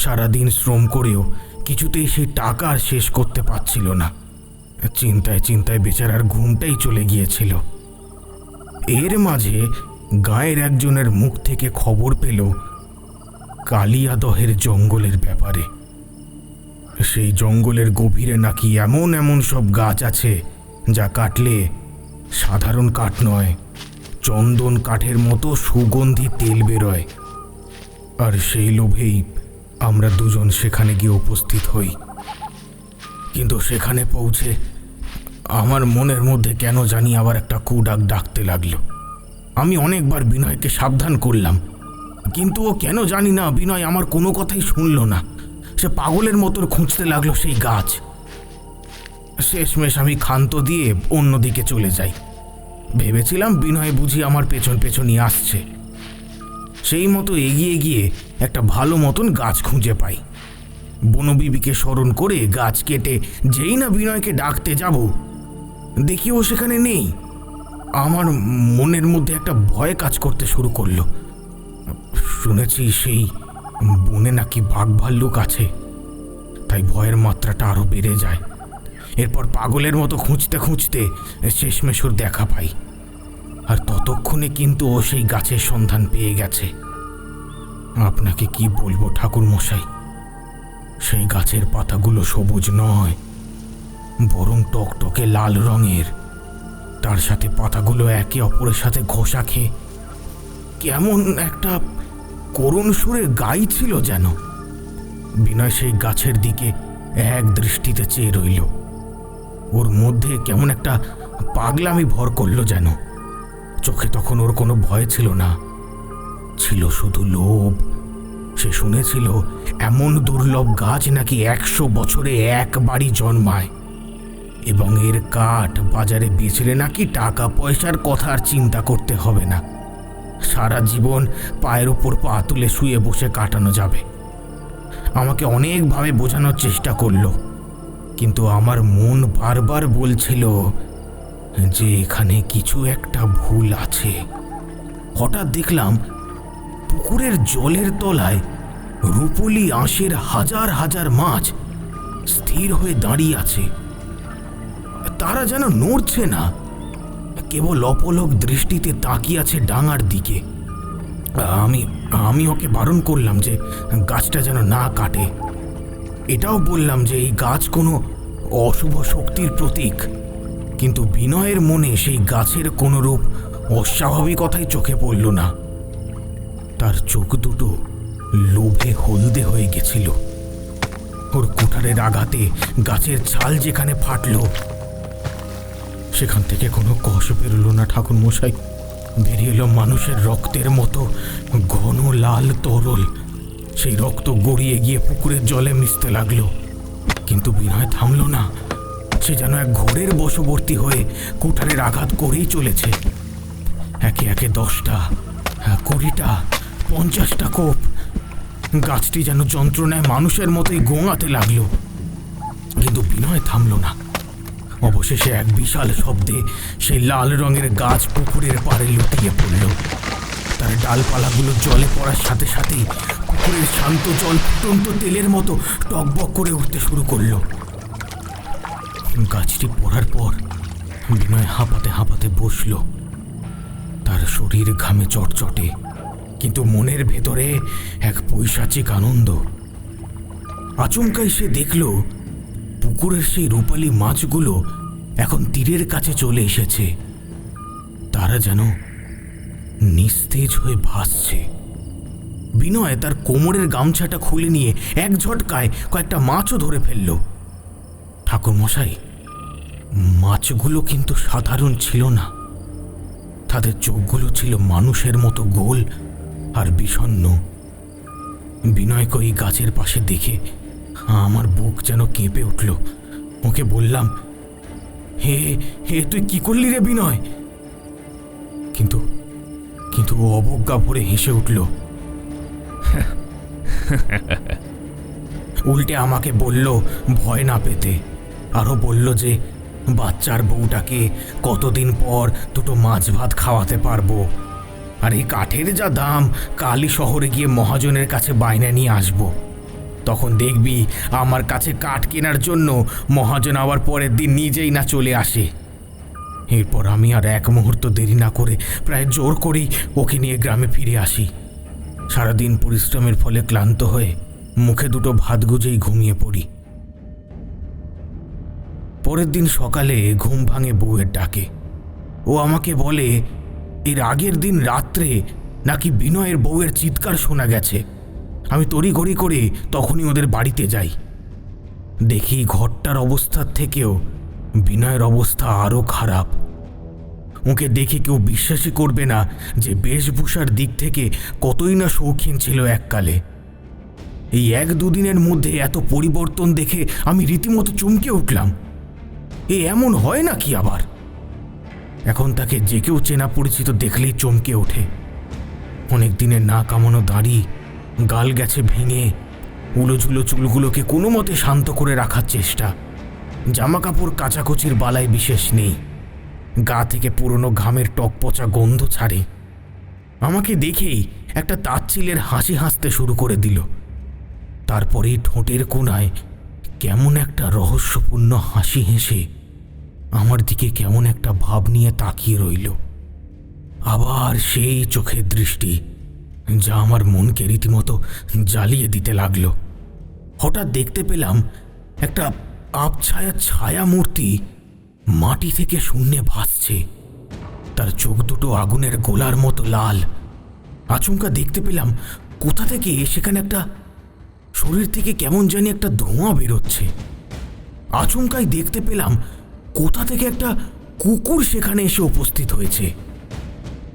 সারাদিন শ্রম করেও কিছুতেই সেই টাকা আর শেষ করতে পারছিল না। চিন্তায় চিন্তায় বেচারার ঘুমটাই চলে গিয়েছিল। এর মাঝে গাঁয়ের একজনের মুখ থেকে খবর পেল কালিয়াদহের জঙ্গলের ব্যাপারে। সেই জঙ্গলের গভীরে নাকি এমন এমন সব গাছ আছে যা কাটলে সাধারণ কাঠ নয়, চন্দন কাঠের মতো সুগন্ধি তেল বেরোয়। আর সেই লোভেই আমরা দুজন সেখানে গিয়ে উপস্থিত হই। কিন্তু সেখানে পৌঁছে আমার মনের মধ্যে কেন জানি আবার একটা কুডাক ডাকতে লাগলো। আমি অনেকবার বিনয়কে সাবধান করলাম, কিন্তু ও কেন জানি না বিনয় আমার কোনো কথাই শুনল না। সে পাগলের মতো খুঁজতে লাগলো সেই গাছ। শেষমেশ আমি ক্ষান্ত দিয়ে অন্যদিকে চলে যাই। ভেবেছিলাম বিনয় বুঝি আমার পেছন পেছনই আসছে। সেই মতো এগিয়ে গিয়ে একটা ভালো মতন গাছ খুঁজে পাই। বনবিবিকে স্মরণ করে গাছ কেটে যেই না বিনয়কে ডাকতে যাব, দেখি ও সেখানে নেই। আমার মনের মধ্যে একটা ভয় কাজ করতে শুরু করলো। শুনেছি সেই বনে নাকি বাঘ ভাল্লুক আছে, তাই ভয়ের মাত্রাটা আরো বেড়ে যায়। এরপর পাগলের মতো খুঁজতে খুঁজতে শেষমেশ ওর দেখা পাই, আর ততক্ষণে কিন্তু ও সেই গাছের সন্ধান পেয়ে গেছে। আপনাকে কি বলবো ঠাকুরমশাই, সেই গাছের পাতাগুলো সবুজ নয়, বরং টকটকে লাল রঙের। তার সাথে পাতাগুলো একে অপরের সাথে ঘষা খেয়ে কেমন একটা করুণ সুরে গাইছিল যেন। বিনয় সেই গাছের দিকে এক দৃষ্টিতে চেয়ে রইল। ওর মধ্যে কেমন একটা পাগলামি ভর করল যেন। চোখে তখন ওর কোনো ভয় ছিল না, ছিল শুধু লোভ। সে শুনেছিল এমন দুর্লভ গাছ নাকি 100 বছরে একবারই জন্মায়, এবং এর কাঠ বাজারে বেচলে নাকি টাকা পয়সার কথা আর চিন্তা করতে হবে না। সারা জীবন পায়ের ওপর পা তুলে শুয়ে বসে কাটানো যাবে। আমাকে অনেকভাবে বোঝানোর চেষ্টা করলো, কিন্তু আমার মন বারবার বলছিল যে এখানে কিছু একটা ভুল আছে। হঠাৎ দেখলাম পুকুরের জলের তলায় রূপলি আঁশের হাজার হাজার মাছ স্থির হয়ে দাঁড়িয়ে আছে। তারা যেন নড়ছে না, কেবল অপলক দৃষ্টিতে তাকিয়ে আছে ডাঙার দিকে। আমি ওকে বারণ করলাম যে গাছটা যেন না কাটে। এটাও বললাম যে এই গাছ কোনো অশুভ শক্তির প্রতীক, কিন্তু বিনয়ের মনে সেই গাছের কোনো রূপ অস্বাভাবিকতাই চোখে পড়ল না। তার চোখ দুটো লোভে হলদে হয়ে গেছিল। ওর কুঠারের আঘাতে গাছের ছাল যেখানে ফাটল, সেখান থেকে কোনো কষ বেরোলো না ঠাকুর মশাই। বেরিয়ে এলো মানুষের রক্তের মতো ঘন লাল তরল। সেই রক্ত গড়িয়ে গিয়ে পুকুরের জলে মিশতে লাগলো, কিন্তু বিনয় থামল না। সে যেন এক ঘোরের বশবর্তী হয়ে কুঠারের আঘাত করেই চলেছে। একে একে 10টা, 20টা, 50টা কোপ। গাছটি যেন যন্ত্রণায় মানুষের মতোই গোঙাতে লাগলো, কিন্তু বিনয় থামল না। অবশেষে এক বিশাল শব্দে সেই লাল রঙের গাছ পুকুরের পাড়ে লুটিয়ে পড়ল। তার ডালপালাগুলো জলে পড়ার সাথে সাথেই পুকুরের শান্ত জল ফুটন্ত তেলের মতো টকবক করে উঠতে শুরু করলো। গাছটি পড়ার পর বিনয় হাঁপাতে হাঁপাতে বসল। তার শরীর ঘামে চটচটে, কিন্তু মনের ভেতরে এক পৈশাচিক আনন্দ। আচমকাই সে দেখল পুকুরের সেই রূপালী মাছগুলো এখন তীরের কাছে চলে এসেছে। তারা যেন নিস্তেজ হয়ে ভাসছে। বিনয় তার কোমরের গামছাটা খুলে নিয়ে এক ঝটকায় কয়েকটা মাছও ধরে ফেলল। ঠাকুর মশাই, মাছগুলো কিন্তু সাধারণ ছিল না। তাদের চোখগুলো ছিল মানুষের মতো গোল আর বিষণ্ণ। বিনয়কে ওই গাছের পাশে দেখে আমার বুক যেন কেঁপে উঠল। ওকে বললাম, হে হে তুই কি করলি রে বিনয়? কিন্তু কিন্তু ও অবজ্ঞা ভরে হেসে উঠল। উল্টে আমাকে বলল ভয় না পেতে। আরও বলল যে বাচ্চার বউটাকে কতদিন পর দুটো মাছ ভাত খাওয়াতে পারবো, আর এই কাঠের যা দাম, কালই শহরে গিয়ে মহাজনের কাছে বায়না নিয়ে আসবো। তখন দেখবি আমার কাছে কাঠ কেনার জন্য মহাজন আবার পরের দিন নিজেই না চলে আসে। এরপর আমি আর এক মুহূর্ত দেরি না করে প্রায় জোর করেই ওকে নিয়ে গ্রামে ফিরে আসি। সারাদিন পরিশ্রমের ফলে ক্লান্ত হয়ে মুখে দুটো ভাত গুজেই ঘুমিয়ে পড়ি। পরের দিন সকালে ঘুম ভাঙে বউয়ের ডাকে। ও আমাকে বলে এর আগের দিন রাত্রে নাকি বিনয়ের বউয়ের চিৎকার শোনা গেছে। আমি তড়িঘড়ি করে তখনই ওদের বাড়িতে যাই। দেখি ঘরটার অবস্থার থেকেও বিনয়ের অবস্থা আরও খারাপ। ওকে দেখে কেউ বিশ্বাসই করবে না যে বেশভূষার দিক থেকে কতই না শৌখিন ছিল এককালে। এই 1-2 দিনের মধ্যে এত পরিবর্তন দেখে আমি রীতিমতো চমকে উঠলাম। এমন হয় নাকি আবার? এখন তাকে যে কেউ চেনা পরিচিত দেখলেই চমকে ওঠে। অনেক দিনের না কামানো দাড়ি, গাল গেছে ভেঙে, উলোঝুলো চুলগুলোকে কোনো মতে শান্ত করে রাখার চেষ্টা। জামা কাপড় কাচাকুচির বালাই বিশেষ নেই। গা থেকে পুরনো ঘামের টকপচা গন্ধ ছাড়ে। আমাকে দেখেই একটা তাচ্ছিলের হাসি হাসতে শুরু করে দিল। তারপরেই ঠোঁটের কোণায় কেমন একটা রহস্যপূর্ণ হাসি হেসে আমার দিকে কেমন একটা ভাব নিয়ে তাকিয়ে রইল। আবার সেই চোখের দৃষ্টি, যা আমার মনকে রীতিমতো জ্বালিয়ে দিতে লাগলো। হঠাৎ দেখতে পেলাম একটা আবছায়া ছায়া মূর্তি মাটি থেকে শূন্যে ভাসছে। তার চোখ দুটো আগুনের গোলার মতো লাল। আচমকা দেখতে পেলাম কোথা থেকে সেখানে একটা শরীর থেকে কেমন জানি একটা ধোঁয়া বেরোচ্ছে। আচমকাই দেখতে পেলাম কোথা থেকে একটা কুকুর সেখানে এসে উপস্থিত হয়েছে।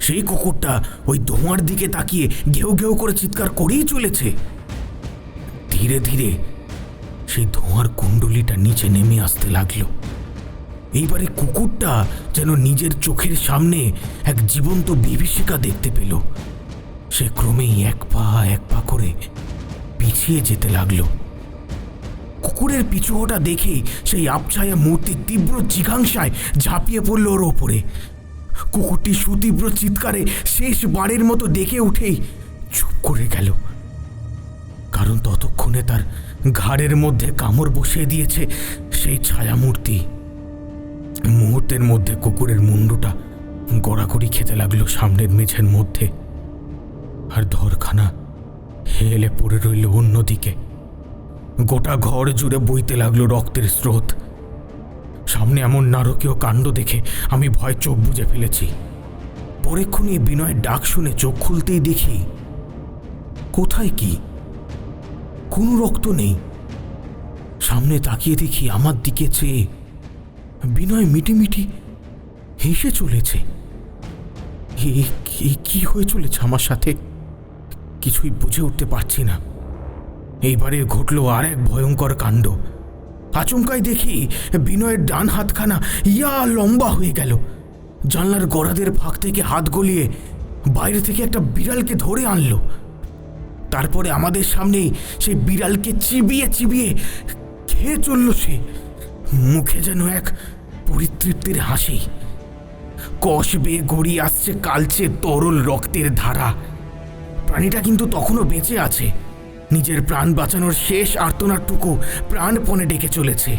সেই কুকুরটা ওই ধোঁয়ার দিকে তাকিয়ে ঘেউ ঘেউ করে চিৎকার করেই চলেছে। ধীরে ধীরে সেই ধোঁয়ার কুণ্ডলিটা নিচে নেমে আসতে লাগলো। এইবারে কুকুরটা যেন নিজের চোখের সামনে এক জীবন্ত বিভীষিকা দেখতে পেল। সে ক্রমেই এক পা করে পিছিয়ে যেতে লাগলো। কুকুরের পিছুহটা দেখেই সেই আবছায়া মূর্তি তীব্র জিঘাংসায় ঝাঁপিয়ে পড়ল ওর ওপরে। কুকুরটি সুতীব্র চিৎকারে শেষবারের মতো ডেকে উঠেই চুপ করে গেল, কারণ ততক্ষণে তার ঘাড়ের মধ্যে কামড় বসিয়ে দিয়েছে সেই ছায়া মূর্তি। মুহূর্তের মধ্যে কুকুরের মুন্ডুটা গড়াগড়ি খেতে লাগলো সামনের মেঝের মধ্যে, আর ধরখানা হেলে পড়ে রইল অন্যদিকে। গোটা ঘর জুড়ে বইতে লাগলো রক্তের স্রোত। সামনে এমন নারকীয় কাণ্ড দেখে আমি ভয় চোখ বুজে ফেলেছি। পরেক্ষণে বিনয়ের ডাক শুনে চোখ খুলতেই দেখি কোথায় কি, কোনো রক্ত নেই। সামনে তাকিয়ে দেখি আমার দিকে চেয়ে বিনয় মিটিমিটি হেসে চলেছে। কি হয়ে চলেছে আমার সাথে কিছুই বুঝে উঠতে পারছি না। এইবারে ঘটল আর এক ভয়ঙ্কর কাণ্ড। আচমকাই দেখি বিনয়ের ডান হাতখানা লম্বা হয়ে গেল। জানলার গড়াদের ফাঁক থেকে হাত গলিয়ে বাইরে থেকে একটা বিড়ালকে ধরে আনলো। তারপরে আমাদের সামনেই সেই বিড়ালকে চিবিয়ে চিবিয়ে খেয়ে চলল সে। মুখে যেন এক পরিতৃপ্তির হাসি। কষ বেয়ে গড়িয়ে আসছে কালচে তরল রক্তের ধারা। প্রাণীটা কিন্তু তখনও বেঁচে আছে, নিজের প্রাণ বাঁচানোর শেষ আর্তনাদটুকু প্রাণপণে ডেকে চলেছে।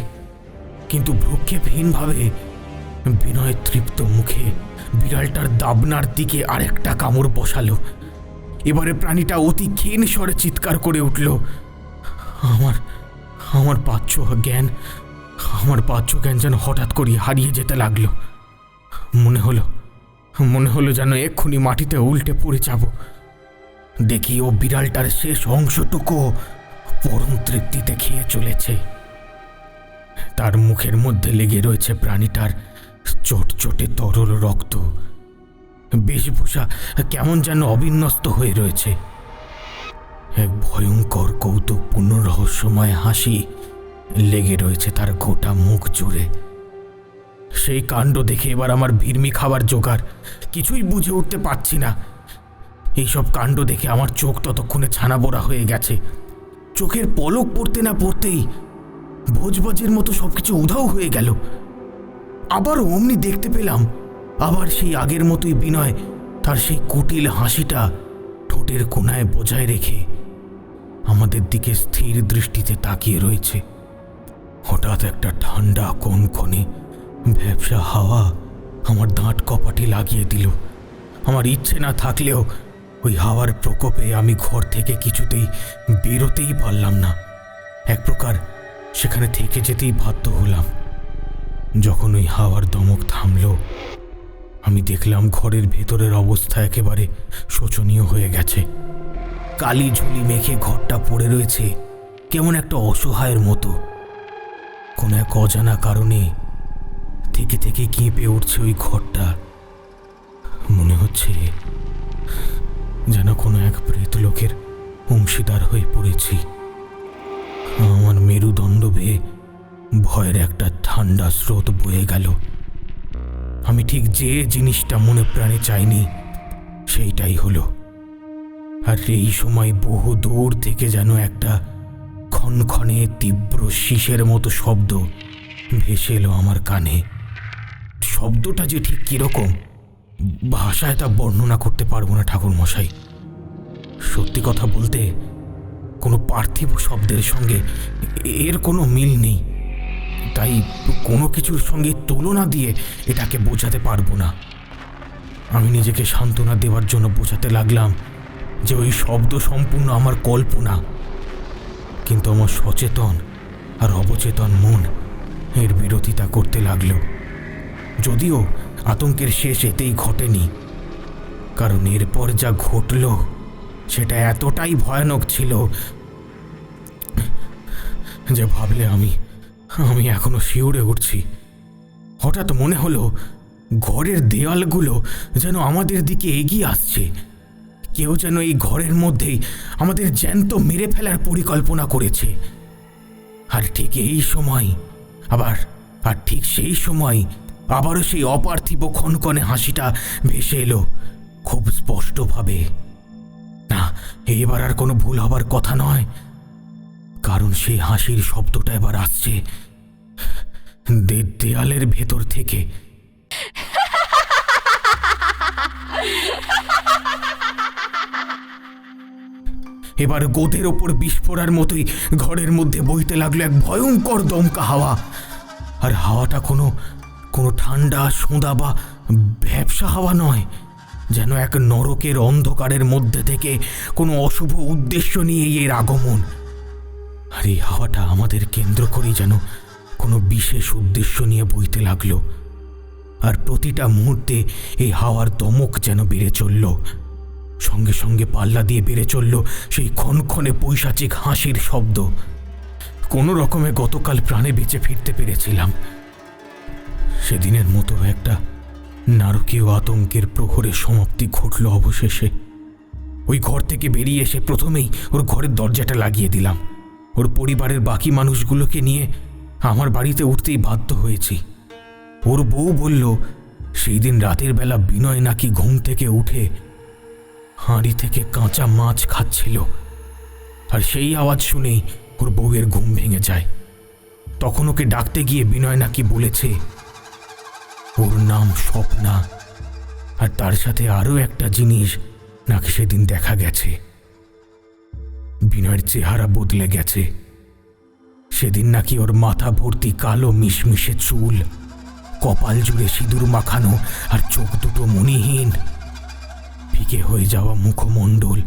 কিন্তু ভ্রুক্ষেপহীনভাবে বিনয় তৃপ্ত মুখে বিড়ালটার দাবনার দিকে আরেকটা কামড় বসালো। এবারে প্রাণীটা অতি ক্ষীণ স্বরে চিৎকার করে উঠল। আমার বাহ্য জ্ঞান যেন হঠাৎ করে হারিয়ে যেতে লাগলো। মনে হলো যেন এক্ষুনি মাটিতে উল্টে পড়ে যাব। দেখি ও বিড়ালটার শেষ অংশটুকু পরম তৃপ্তিতে খেয়ে চলেছে। তার মুখের মধ্যে লেগে রয়েছে প্রাণীটার চটচটে তরল রক্ত। বেশভূষা কেমন যেন অবিন্যস্ত হয়ে রয়েছে। এক ভয়ঙ্কর কৌতুকপূর্ণ রহস্যময় হাসি লেগে রয়েছে তার গোটা মুখ জুড়ে। সেই কাণ্ড দেখে এবার আমার ভিড়মি খাবার জোগাড়, কিছুই বুঝে উঠতে পারছি না। এইসব কাণ্ড দেখে আমার চোখ ততক্ষণে ছানাবোড়া হয়ে গেছে। চোখের পলক পড়তে না পড়তেই ভোজবাজের মতো সবকিছু উধাও হয়ে গেল। আবার অমনি দেখতে পেলাম আবার সেই আগের মতোই বিনয় তার সেই কুটিল হাসিটা ঠোঁটের কোণায় বজায় রেখে আমাদের দিকে স্থির দৃষ্টিতে তাকিয়ে রয়েছে। হঠাৎ একটা ঠান্ডা কনকনে ভ্যাপসা হাওয়া আমার দাঁত কপাটে লাগিয়ে দিল। আমার ইচ্ছে না থাকলেও ওই হাওয়ার প্রকোপে আমি ঘর থেকে কিছুতেই বেরোতেই পারলাম না। এক প্রকার সেখানে থেকে যেতেই বাধ্য হলাম। যখন ওই হাওয়ার দমক থামল, আমি দেখলাম ঘরের ভেতরের অবস্থা একেবারে শোচনীয় হয়ে গেছে। কালি ঝুলি মেখে ঘরটা পড়ে রয়েছে কেমন একটা অসহায়ের মতো। কোনো এক অজানা কারণে থেকে থেকে কেঁপে উঠছে ওই ঘরটা। মনে হচ্ছে যেন কোনো এক প্রেত লোকের অংশীদার হয়ে পড়েছি। আমার মেরুদণ্ড বেয়ে ভয়ের একটা ঠান্ডা স্রোত বয়ে গেল। আমি ঠিক যে জিনিসটা মনে প্রাণে চাইনি সেইটাই হলো। আর এই সময় বহু দূর থেকে যেন একটা ক্ষণক্ষণে তীব্র শীষের মতো শব্দ ভেসে এলো আমার কানে। শব্দটা যে ঠিক কিরকম ভাষায় তা বর্ণনা করতে পারবো না ঠাকুরমশাই। সত্যি কথা বলতে কোনো পার্থিব শব্দের সঙ্গে এর কোনো মিল নেই, তাই কোনো কিছুর সঙ্গে তুলনা দিয়ে এটাকে বোঝাতে পারবো না। আমি নিজেকে সান্ত্বনা দেওয়ার জন্য বোঝাতে লাগলাম যে ওই শব্দ সম্পূর্ণ আমার কল্পনা, কিন্তু আমার সচেতন আর অবচেতন মন এর বিরোধিতা করতে লাগলো। যদিও আতঙ্কের শেষ এতেই ঘটেনি, কারণ এরপর যা ঘটল সেটা এতটাই ভয়ানক ছিল যে ভাবলে আমি এখনো শিউরে উঠছি। হঠাৎ মনে হলো ঘরের দেয়ালগুলো যেন আমাদের দিকে এগিয়ে আসছে। কেউ যেন এই ঘরের মধ্যেই আমাদের জ্যান্ত মেরে ফেলার পরিকল্পনা করেছে। আর ঠিক এই সময় ঠিক সেই সময় আবারও সেই অপার্থিব ক্ষণকণে হাসিটা ভেসে এলো খুব স্পষ্টভাবে। না, এবার আর কোনো ভুল হবার কথা নয়, কারণ সেই হাসির শব্দটা এবার আসছে দেয়ালের ভেতর থেকে। এবার গোদের ওপর বিস্ফোরার মতোই ঘরের মধ্যে বইতে লাগলো এক ভয়ঙ্কর দমকা হাওয়া। আর হাওয়াটা কোনো ঠান্ডা সোঁদা বা ভ্যাপসা হাওয়া নয়, যেন এক নরকের অন্ধকারের মধ্যে থেকে কোনো অশুভ উদ্দেশ্য নিয়ে এর আগমন। আর এই হাওয়াটা আমাদের কেন্দ্র করেই যেন কোনো বিশেষ উদ্দেশ্য নিয়ে বইতে লাগলো। আর প্রতিটা মুহূর্তে এই হাওয়ার দমক যেন বেড়ে চলল, সঙ্গে সঙ্গে পাল্লা দিয়ে বেড়ে চলল সেই ক্ষণক্ষণে পৈশাচিক হাসির শব্দ। কোনো রকমে গতকাল প্রাণে বেঁচে ফিরতে পেরেছিলাম। সেদিনের মতো একটা নারকীয় আতঙ্কের প্রহরের সমাপ্তি ঘটল অবশেষে। ওই ঘর থেকে বেরিয়ে এসে প্রথমেই ওর ঘরের দরজাটা লাগিয়ে দিলাম। ওর পরিবারের বাকি মানুষগুলোকে নিয়ে আমার বাড়িতে উঠতেই বাধ্য হয়েছি। ওর বউ বলল সেই দিন রাতের বেলা বিনয় নাকি ঘুম থেকে উঠে হাঁড়ি থেকে কাঁচা মাছ খাচ্ছিল। আর সেই আওয়াজ শুনেই ওর বউয়ের ঘুম ভেঙে যায়। তখন ওকে ডাকতে গিয়ে বিনয় নাকি বলেছে ওর নাম স্বপ্না। আর তার সাথে আরও একটা জিনিস নাকি সেদিন দেখা গেছে, বিনয়ের চেহারা বদলে গেছে। সেদিন নাকি ওর মাথা ভর্তি কালো মিশমিশে চুল, কপাল জুড়ে সিঁদুর মাখানো, আর চোখ দুটো মণিহীন, ফিকে হয়ে যাওয়া মুখমণ্ডল,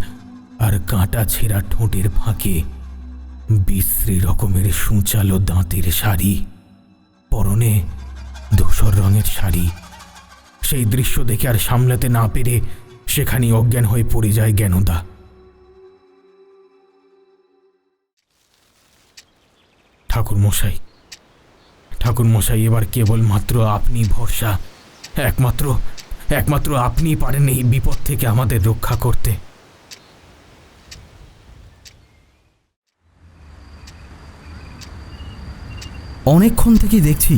আর কাঁটা ছেঁড়া ঠোঁটের ফাঁকে বিশ্রী রকমের সূচালো দাঁতের শাড়ি, পরনে ধূসর রঙের শাড়ি। সেই দৃশ্য দেখে আর সামলাতে না পেরে সেখানেই অজ্ঞান হয়ে পড়ে যায় জ্ঞানদা। ঠাকুরমশাই, এবার কেবলমাত্র আপনি ভরসা। একমাত্র আপনি পারেন এই বিপদ থেকে আমাদের রক্ষা করতে। অনেকক্ষণ থেকেই দেখছি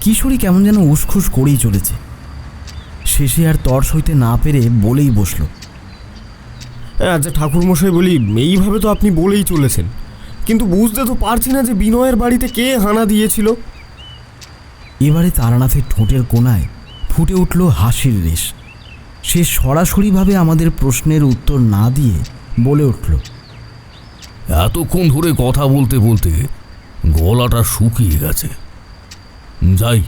কিশোরী কেমন যেন উসখুস করেই চলেছে। শেষে আর তর সইতে না পেরে বলেই বসল, আচ্ছা ঠাকুরমশাই, বলি এইভাবে তো আপনি বলেই চলেছেন, কিন্তু বুঝতে তো পারছি না যে বিনয়ের বাড়িতে কে হানা দিয়েছিল। এবারে তারানাথের ঠোঁটের কোণায় ফুটে উঠল হাসির রেশ। সে সরাসরিভাবে আমাদের প্রশ্নের উত্তর না দিয়ে বলে উঠল, এতক্ষণ ধরে কথা বলতে বলতে গলাটা শুকিয়ে গেছে। যাই,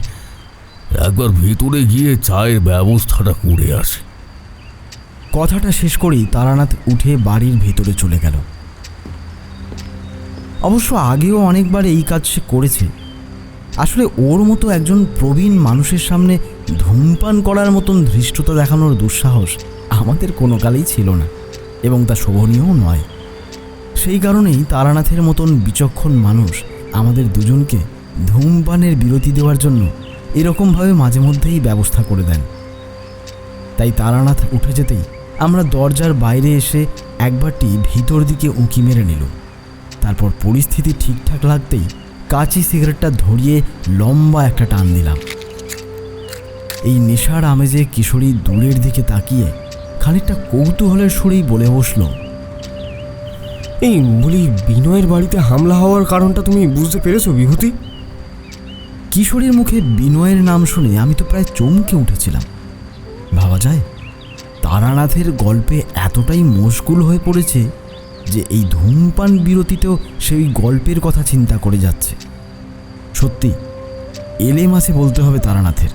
একবার ভিতরে গিয়ে চায়ের ব্যবস্থাটা করে আসি। কথাটা শেষ করেই তারানাথ উঠে বাড়ির ভেতরে চলে গেল। অবশ্য আগেও অনেকবার এই কাজ সে করেছে। আসলে ওর মতো একজন প্রবীণ মানুষের সামনে ধূমপান করার মতন ধৃষ্টতা দেখানোর দুঃসাহস আমাদের কোনো কালেই ছিল না, এবং তা শোভনীয়ও নয়। সেই কারণেই তারানাথের মতন বিচক্ষণ মানুষ আমাদের দুজনকে ধূমপানের বিরতি দেওয়ার জন্য এরকমভাবে মাঝে মধ্যেই ব্যবস্থা করে দেন। তাই তারানাথ উঠে যেতেই আমরা দরজার বাইরে এসে একবারটি ভিতর দিকে উঁকি মেরে নিল। তারপর পরিস্থিতি ঠিকঠাক লাগতেই কাঁচি সিগারেটটা ধরিয়ে লম্বা একটা টান দিলাম। এই নেশার আমেজে কিশোরী দূরের দিকে তাকিয়ে খানিকটা কৌতূহলের সুরেই বলে বসল, এই বলি, বিনয়ের বাড়িতে হামলা হওয়ার কারণটা তুমি বুঝতে পেরেছো বিভূতি? কিশোরীর মুখে বিনয়ের নাম শুনে আমি তো প্রায় চমকে উঠেছিলাম। ভাবা যায় তারানাথের গল্পে এতটাই মশগুল হয়ে পড়েছে যে এই ধূমপান বিরতিতেও সেই গল্পের কথা চিন্তা করে যাচ্ছে। সত্যি এলে মাসে বলতে হবে তারানাথের।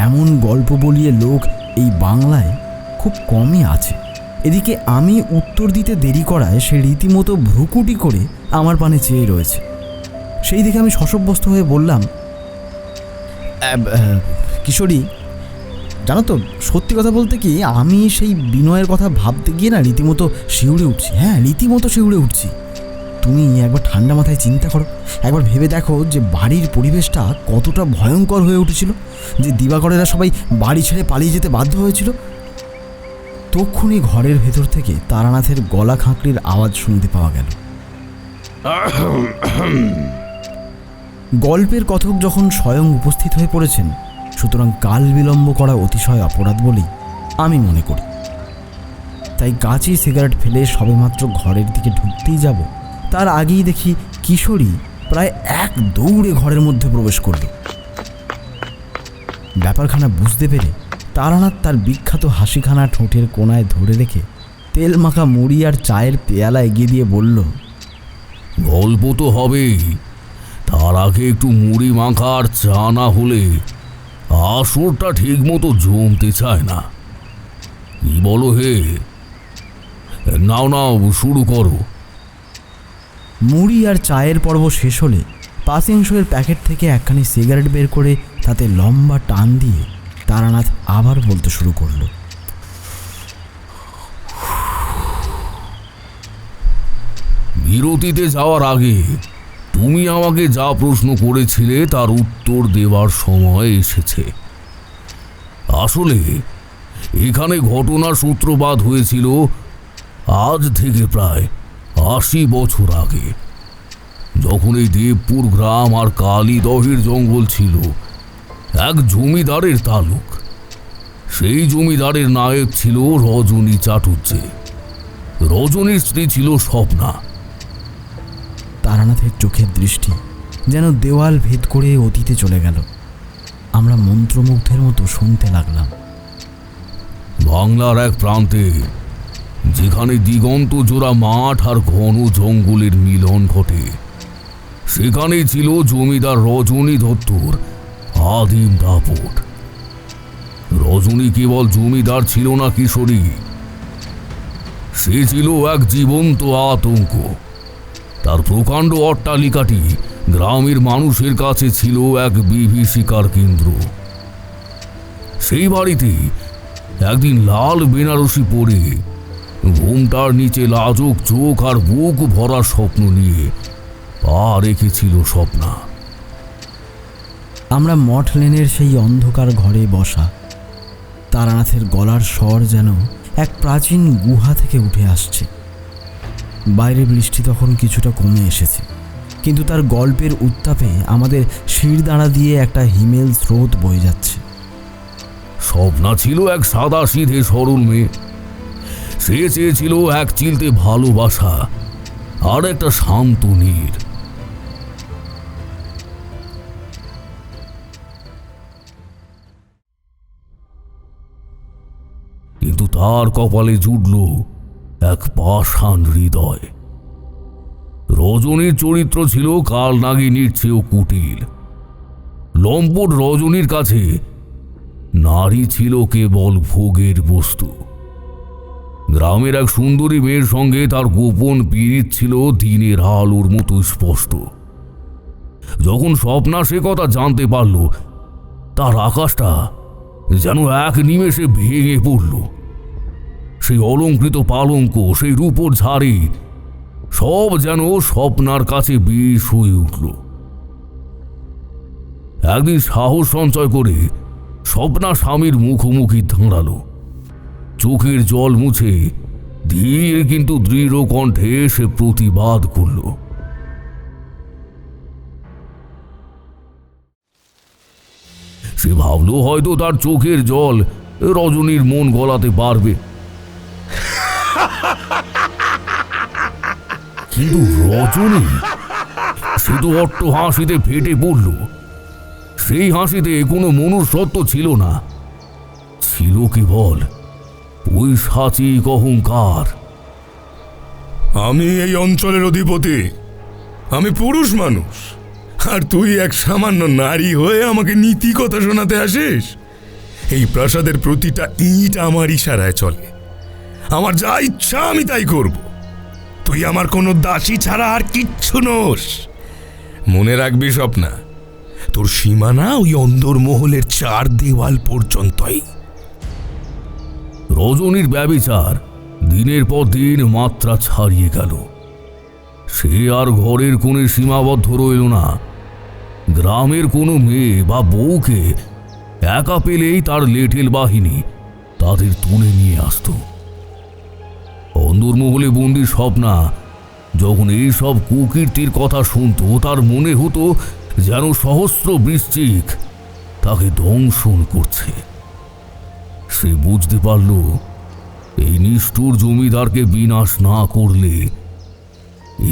এমন গল্প বলিয়ে লোক এই বাংলায় খুব কমই আছে। এদিকে আমি উত্তর দিতে দেরি করায় সে রীতিমতো ভ্রুকুটি করে আমার পানে চেয়ে রয়েছে। সেই দিকে আমি শশব্যস্ত হয়ে বললাম, কিশোরী, জানো তো, সত্যি কথা বলতে কি, আমি সেই বিনয়ের কথা ভাবতে গিয়ে না রীতিমতো শিউরে উঠছি। হ্যাঁ, রীতিমতো শিউরে উঠছি। তুমি একবার ঠান্ডা মাথায় চিন্তা করো, একবার ভেবে দেখো যে বাড়ির পরিবেশটা কতটা ভয়ঙ্কর হয়ে উঠেছিল, যে দিবাকরেরা সবাই বাড়ি ছেড়ে পালিয়ে যেতে বাধ্য হয়েছিল। তক্ষুনি ঘরের ভেতর থেকে তারানাথের গলা খাঁকড়ির আওয়াজ শুনতে পাওয়া গেল। গল্পের কথক যখন স্বয়ং উপস্থিত হয়ে পড়েছেন, সুতরাং কাল বিলম্ব করা অতিশয় অপরাধ বলেই আমি মনে করি। তাই কাঁচি সিগারেট ফেলে সবেমাত্র ঘরের দিকে ঢুকতেই যাব, তার আগেই দেখি কিশোরী প্রায় এক দৌড়ে ঘরের মধ্যে প্রবেশ করল। ব্যাপারখানা বুঝতে পেরে তারানাথ তার বিখ্যাত হাসিখানা ঠোঁটের কোণায় ধরে রেখে তেল মাখা মুড়ি আর চায়ের পেয়ালা এগিয়ে দিয়ে বলল, গল্প তো হবেই, তার আগে একটু মুড়ি মাখা আর চা না হলে আসরটা ঠিক মতো জমতে চায় না। কি বলো হে? নাও নাও, শুরু করো। মুড়ি আর চায়ের পর্ব শেষ হলে পাসিংশোয়ের প্যাকেট থেকে একখানি সিগারেট বের করে তাতে লম্বা টান দিয়ে তারানাথ আবার বলতে শুরু করল, বিরতিতে যাওয়ার আগে তুমি আমাকে যা প্রশ্ন করেছিলে তার উত্তর দেওয়ার সময় এসেছে। আসলে এখানে ঘটনার সূত্রপাত হয়েছিল আজ থেকে প্রায় ৮০ বছর আগে, যখন এই দেবপুর গ্রাম আর কালীদহের জঙ্গল ছিল এক জমিদারের তালুক। সেই জমিদারের নায়েব ছিল রজনী চাটুর্যে। রজনীর স্ত্রী ছিল স্বপ্না। তারানাথের চোখের দৃষ্টি যেন দেওয়াল ভেদ করে অতীতে চলে গেল। আমরা মন্ত্রমুগ্ধের মতো শুনতে লাগলাম। বাংলার এক প্রান্তে, যেখানে দিগন্ত জোড়া মাঠ আর ঘন জঙ্গলের মিলন ঘটে, সেখানেই ছিল জমিদার রজনী দত্তর আদিম দাপট। রজনী কেবল জমিদার ছিল না কিশোরী, সে ছিল এক জীবন্ত আতঙ্ক। তার প্রকাণ্ড অট্টালিকাটি গ্রামের মানুষের কাছে ছিল এক বিভীষিকার কেন্দ্র। সেই বাড়িতে একদিন লাল বেনারসি পরে, ঘুমটার নিচে লাজুক চোখ আর বুক ভরা স্বপ্ন নিয়ে পা রেখেছিল স্বপ্না। আমরা মঠ লেনের সেই অন্ধকার ঘরে বসা। তারানাথের গলার স্বর যেন এক প্রাচীন গুহা থেকে উঠে আসছে। বাইরে বৃষ্টি তখন কিছুটা কমে এসেছে, কিন্তু তার গল্পের উত্তাপে আমাদের শিরদাঁড়া দিয়ে একটা হিমেল স্রোত বয়ে যাচ্ছে। স্বপ্না ছিল এক সাদা সিধে সরল মেয়ে। সে চেয়েছিল এক চিলতে ভালোবাসা আর একটা শান্ত নীর। কিন্তু তার কপালে জুটল এক পাষাণ হৃদয়। রজনীর চরিত্র ছিল কালনাগিনীর চেয়েও কুটিল। লম্পট রজনীর কাছে নারী ছিল কেবল ভোগের বস্তু। গ্রামের এক সুন্দরী মেয়ের সঙ্গে তার গোপন পীড়িত ছিল দিনের আলোর মতো স্পষ্ট। যখন স্বপ্না সে কথা জানতে পারল, তার আকাশটা যেন এক নিমেষে ভেঙে পড়ল। সেই অলঙ্কৃত পালঙ্ক, সেই রূপোর ঝাড়ি, সব যেন স্বপ্নার কাছে বিষ হয়ে উঠল। একদিন সাহস সঞ্চয় করে স্বপ্না স্বামীর মুখোমুখি দাঁড়ালো। চোখের জল মুছে ধীর কিন্তু দৃঢ় কণ্ঠে সে প্রতিবাদ করল। সে ভাবল হয়তো তার চোখের জল রজনীর মন গলাতে পারবে, কিন্তু রজনী সে তো অট্ট হাসিতে ফেটে পড়ল। সেই হাসিতে কোনো মনুষ্যত্ব ছিল না, ছিল কেবল পৈশাচিক অহংকার। আমি এই অঞ্চলের অধিপতি, আমি পুরুষ মানুষ, আর তুই এক সামান্য নারী হয়ে আমাকে নীতি কথা শোনাতে আসিস? এই প্রাসাদের প্রতিটা ইট আমার ইশারায় চলে। আমার যা ইচ্ছা আমি তাই করব। তুই আমার কোনো দাসী ছাড়া আর কিচ্ছু নোস। মনে রাখবি স্বপ্না, তোর সীমানা ওই অন্দরমহলের 4 দেওয়াল পর্যন্তই। রজনীর ব্যভিচার দিনের পর দিন মাত্রা ছাড়িয়ে গেল। সে আর ঘরের কোণে সীমাবদ্ধ রইল না। গ্রামের কোনো মেয়ে বা বউকে একা পেলেই তার লেঠেল বাহিনী তাদের তুলে নিয়ে আসত। অন্দরমহলে বন্দি স্বপ্না যখন এইসব কুকীর্তির কথা শুনত, তার মনে হতো যেন সহস্র বৃশ্চিক তাকে দংশন করছে। সে বুঝতে পারল এই নিষ্ঠুর জমিদারকে বিনাশ না করলে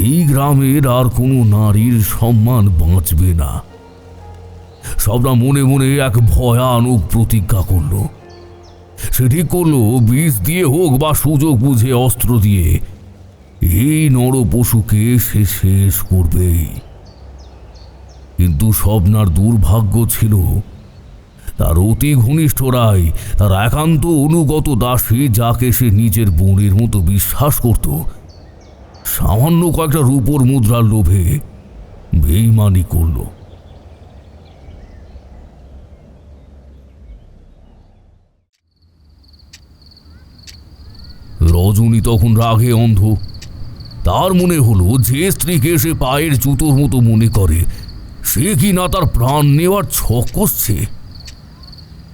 এই গ্রামের আর কোনো নারীর সম্মান বাঁচবে না। স্বপ্না মনে মনে এক ভয়ানক প্রতিজ্ঞা করল। সে ঠিক করল বিষ দিয়ে হোক বা সুযোগ বুঝে অস্ত্র দিয়ে এই নর পশুকে সে শেষ করবেই। কিন্তু স্বপ্নার দুর্ভাগ্য ছিল তার অতি ঘনিষ্ঠরাই, তার একান্ত অনুগত দাসী, যাকে সে নিজের বোনের মতো বিশ্বাস করত, সামান্য কয়েকটা রূপোর মুদ্রার লোভে বেইমানি করল। রজনী তখন রাগে অন্ধ। তার মনে হলো যে স্ত্রীকে সে পায়ের জুতোর মতো মনে করে, সে কি না তার প্রাণ নেওয়ার ছক কষছে।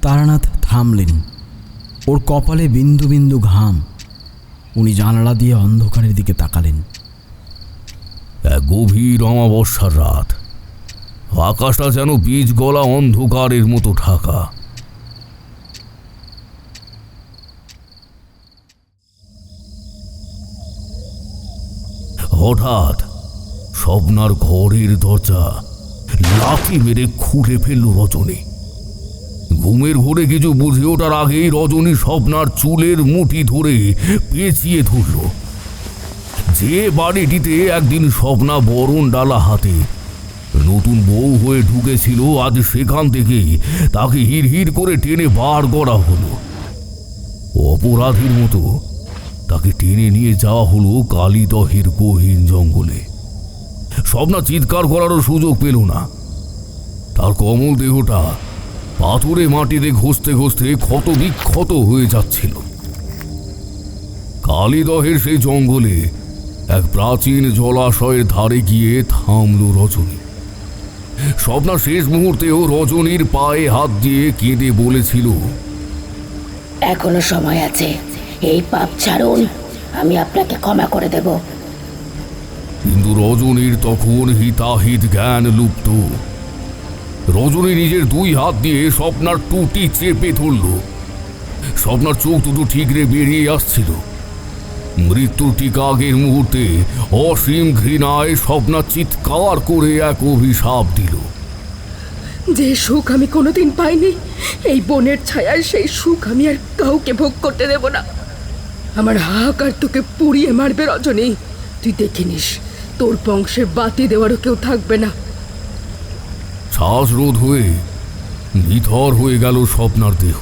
তারানাথ থামলেন। ওর কপালে বিন্দু বিন্দু ঘাম। উনি জানালা দিয়ে অন্ধকারের দিকে তাকালেন। এক গভীর অমাবস্যার রাত। আকাশটা যেন বীজ গলা অন্ধকারের মতো ঢাকা। হঠাৎ স্বপ্নার ঘরের দরজা লাথি মেরে খুলে ফেলল রজনী। ঘুমের ঘোরে কিছু বুঝে ওঠার আগেই রজনী স্বপ্নার চুলের মুঠি ধরে পেঁচিয়ে ধরল। যে বাড়িটিতে একদিন স্বপ্না বরণ ডালা হাতে নতুন বউ হয়ে ঢুকেছিল, আজ সেখান থেকে তাকে হিড় করে টেনে বার করা হলো। অপরাধীর মতো তাকে টেনে নিয়ে যাওয়া হলো কালিদহের গহীন জঙ্গলে। স্বপ্না চিৎকার করারও সুযোগ পেল না। তার কোমল দেহটা পাথরে মাটিতে ঘষতে ঘষতে ক্ষত বিক্ষত হয়ে যাচ্ছিল। কালিদহের সেই জঙ্গলে এক প্রাচীন জলাশয়ের ধারে গিয়ে থামল রজনী। স্বপ্না শেষ মুহূর্তেও রজনীর পায়ে হাত দিয়ে কেঁদে বলেছিল, এখনো সময় আছে, এই পাপ ছাড়ুন, আমি আপনাকে ক্ষমা করে দেব। কিন্তু রজনীর তখন হিতাহিত জ্ঞান লুপ্ত। রজনী নিজের দুই হাত দিয়ে স্বপ্নার টুটি চেপে ধরল। স্বপ্নার চোখ দুটো ঠিকরে বেরিয়ে আসছিল। মৃত্যুর ঠিক আগের মুহূর্তে অসীম ঘৃণায় স্বপ্না চিৎকার করে এক অভিশাপ দিল। যে সুখ আমি কোনোদিন পাইনি, এই বনের ছায়ায় সেই সুখ আমি আর কাউকে ভোগ করতে দেব না। আমার হাহাকার তোকে পুড়িয়ে মারবে রজনী। তুই দেখে নিস, তোর বংশে বাতি দেওয়ারও কেউ থাকবে না। শ্বাসরোধ হয়ে নিথর হয়ে গেল স্বপ্নার দেহ।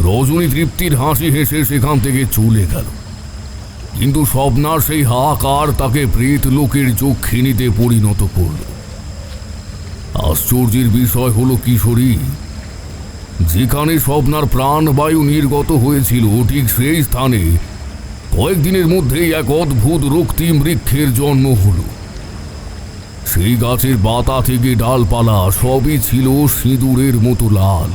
রজনী তৃপ্তির হাসি হেসে সেখান থেকে চলে গেল। কিন্তু স্বপ্নার সেই হাহাকার তাকে প্রেত লোকের যক্ষিণীতে পরিণত করল। আশ্চর্যের বিষয় হলো কিশোরী, যেখানে স্বপ্নার প্রাণবায়ু নির্গত হয়েছিল, ঠিক সেই স্থানে কয়েকদিনের মধ্যেই এক অদ্ভুত রক্তিম বৃক্ষের জন্ম হলো। সেই গাছের পাতা থেকে ডালপালা সবই ছিল সিঁদুরের মতো লাল।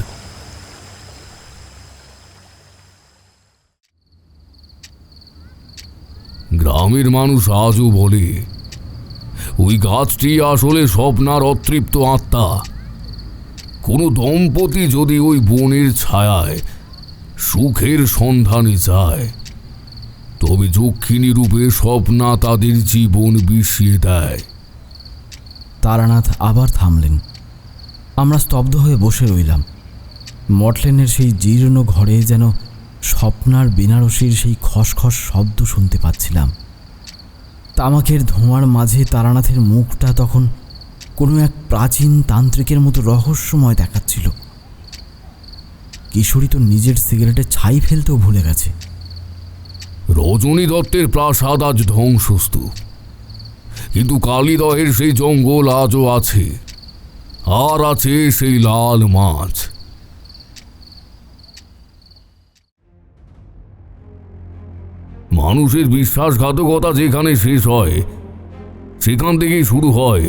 গ্রামের মানুষ আজও বলে ওই গাছটি আসলে স্বপ্নার অতৃপ্ত আত্মা। কোনো দম্পতি যদি ওই বনের ছায়ায় সুখের সন্ধানে যায়, তবে যক্ষিণী রূপে স্বপ্না তাদের জীবন বিষিয়ে দেয়। তারানাথ আবার থামলেন। আমরা স্তব্ধ হয়ে বসে রইলাম। মটলেনের সেই জীর্ণ ঘরে যেন স্বপ্নার বেনারসির সেই খসখস শব্দ শুনতে পাচ্ছিলাম। তামাকের ধোঁয়ার মাঝে তারানাথের মুখটা তখন কোনো এক প্রাচীন তান্ত্রিকের মতো রহস্যময় দেখাচ্ছিল। কিশোরী তো নিজের সিগারেটে ছাই ফেলতেও ভুলে গেছে। রজনী দত্তের প্রাসাদ আজ ধ্বংসস্তূপ, কিন্তু কালিদহের সেই জঙ্গল আজও আছে, আর আছে সেই লাল মাছ। মানুষের বিশ্বাসঘাতকতা যেখানে শেষ হয়, সেখান থেকেই শুরু হয়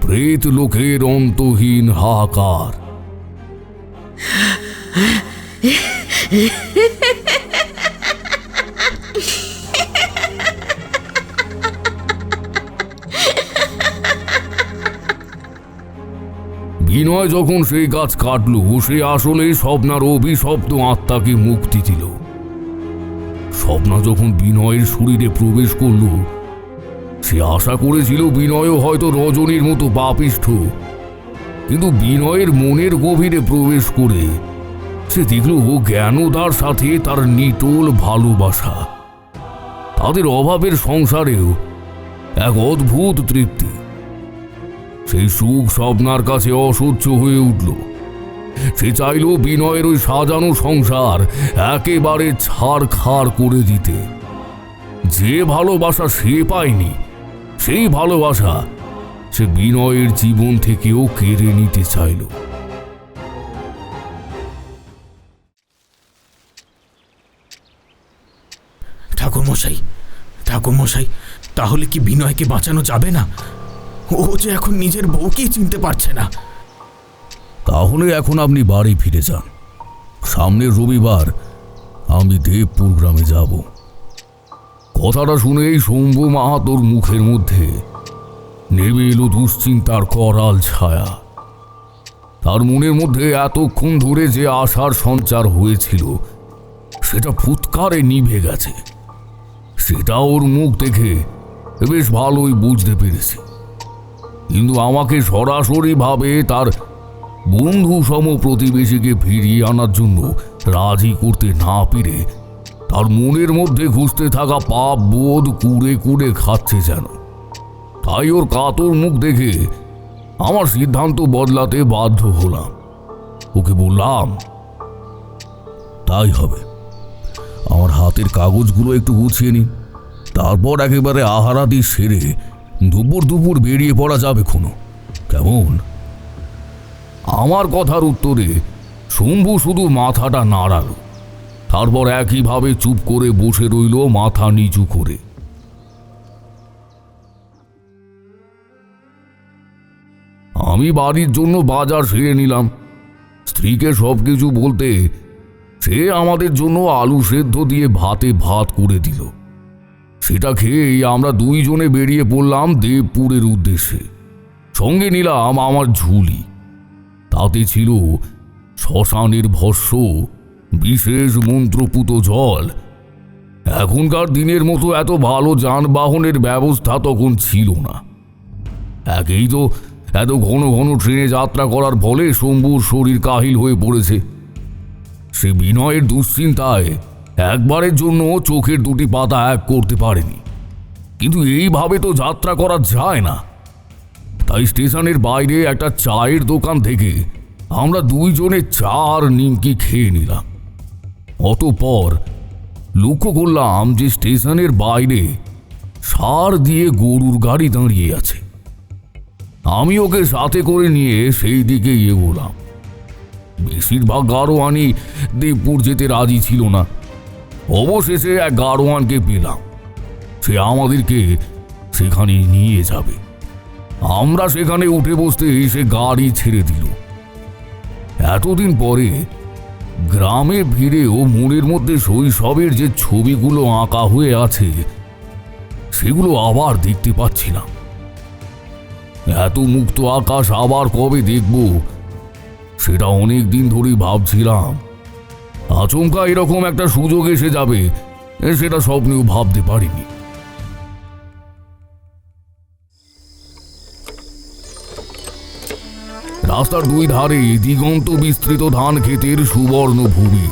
প্রেত লোকের অন্তহীন হাহাকার। বিনয় যখন সেই গাছ কাটল, সে আসলে স্বপ্নার অভিশপ্ত আত্মাকে মুক্তি দিল। স্বপ্না যখন বিনয়ের শরীরে প্রবেশ করল, সে আশা করেছিল বিনয়ও হয়তো রজনীর মতো পাপিষ্ঠ, কিন্তু বিনয়ের মনের গভীরে প্রবেশ করে সে দেখল জ্ঞানদার সাথে তার নিটোল ভালোবাসা। তাদের অভাবের সংসারেও এক অদ্ভুত তৃপ্তি। সেই সুখ স্বপ্নার কাছে অসহ্য হয়ে উঠল। সে চাইল বিনয়ের ওই সাজানো সংসার একেবারে ছাড়খাড় করে দিতে। যে ভালোবাসা সে পায়নি, সেই ভালোবাসা সে বিনয়ের জীবন থেকেও কেড়ে নিতে চাইল। ঠাকুরমশাই, ঠাকুরমশাই, তাহলে কি বিনয়কে বাঁচানো যাবে না? ও যে এখন নিজের বউকেই চিনতে পারছে না। তাহলে এখন আপনি বাড়ি ফিরে যান। সামনের রবিবার আমি দেবপুর গ্রামে যাব। কথাটা শুনেই শম্ভু মাহাতোর মুখের মধ্যে নেমে এলো দুশ্চিন্তার করাল ছায়া। তার মনের মধ্যে এতক্ষণ ধরে যে আশার সঞ্চার হয়েছিল, সেটা ফুৎকারে নিভে গেছে। সেটা ওর মুখ দেখে বেশ ভালোই বুঝতে পেরেছি, কিন্তু আমাকে সরাসরিভাবে তার বন্ধু সম প্রতিবেশীকে ফিরিয়ে আনার জন্য রাজি করতে না পেরে তার মনের মধ্যে ঘুষতে থাকা পাপ বোধ কুড়ে কুড়ে খাচ্ছে যেন। তাই ওর কাতর মুখ দেখে আমার সিদ্ধান্ত বদলাতে বাধ্য হলাম। ওকে বললাম, তাই হবে, আমার হাতের কাগজগুলো একটু গুছিয়ে নিন, তারপর একেবারে আহারাদি সেরে দুপুর দুপুর বেরিয়ে পড়া যাবে কোনো, কেমন? আমার কথার উত্তরে শম্ভু শুধু মাথাটা নাড়াল, তারপর একইভাবে চুপ করে বসে রইল মাথা নিচু করে। আমি বাড়ির জন্য বাজার সেরে নিলাম। স্ত্রীকে সবকিছু বলতে সে আমাদের জন্য আলু সেদ্ধ দিয়ে ভাতে ভাত করে দিল। সেটা খেয়েই আমরা দুইজনে বেরিয়ে পড়লাম দেবপুরের উদ্দেশ্যে। সঙ্গে নিলাম আমার ঝুলি। তাতে ছিল শ্মশানের ভস্য, বিশেষ মন্ত্রপুত জল। এখনকার দিনের মতো এত ভালো যানবাহনের ব্যবস্থা তখন ছিল না। একেই তো এত ঘন ঘন ট্রেনে যাত্রা করার ফলে শম্ভুর শরীর কাহিল হয়ে পড়েছে। সে বিনয়ের দুশ্চিন্তায় একবারের জন্য চোখের দুটি পাতা এক করতে পারেনি। কিন্তু এইভাবে তো যাত্রা করা যায় না। তাই স্টেশনের বাইরে একটা চায়ের দোকান থেকে আমরা দুইজনে চা আর নিমকি খেয়ে নিলাম। অতঃপর লক্ষ্য করলাম যে স্টেশনের বাইরে সার দিয়ে গরুর গাড়ি দাঁড়িয়ে আছে। আমি ওকে সাথে করে নিয়ে সেই দিকে এগোলাম। বেশিরভাগ গাড়োয়ানই দেবপুর যেতে রাজি ছিল না। অবশেষে এক গাড়োয়ানকে পেলাম, সে আমাদেরকে সেখানে নিয়ে যাবে। আমরা সেখানে উঠে বসতে সে গাড়ি ছেড়ে দিল। এতদিন পরে গ্রামে ফিরেও মনের মধ্যে শৈশবের যে ছবিগুলো আঁকা হয়ে আছে, সেগুলো আবার দেখতে পাচ্ছিলাম। এত মুক্ত আকাশ আবার কবে দেখব, সেটা অনেক দিন ধরেই ভাবছিলাম। আচমকা এরকম একটা সুযোগ এসে যাবে, সেটা স্বপ্নেও ভাবতে পারিনি। রাস্তার দুই ধারে দিগন্ত বিস্তৃত ধান ক্ষেতের সুবর্ণ ভূমি।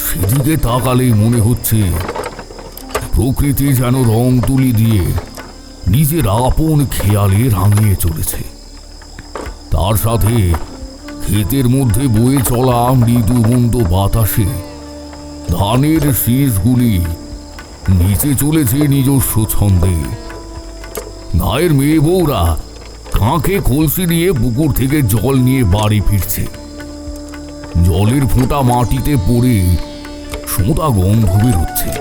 সেদিকে তাকালেই মনে হচ্ছে প্রকৃতি যেন রং তুলি দিয়ে নিজের আপন খেয়ালে রাঙিয়ে চলেছে। তার সাথে ক্ষেতের মধ্যে বয়ে চলা মৃদু মন্দ বাতাসে ধানের শীষগুলি নিচে চলেছে নিজস্ব ছন্দে। গায়ের মেয়ে বউরা কাঁখে কলসি নিয়ে পুকুর থেকে জল নিয়ে বাড়ি ফিরছে। জলের ফোঁটা মাটিতে পড়ে সোঁদা গন্ধ বেরোচ্ছে।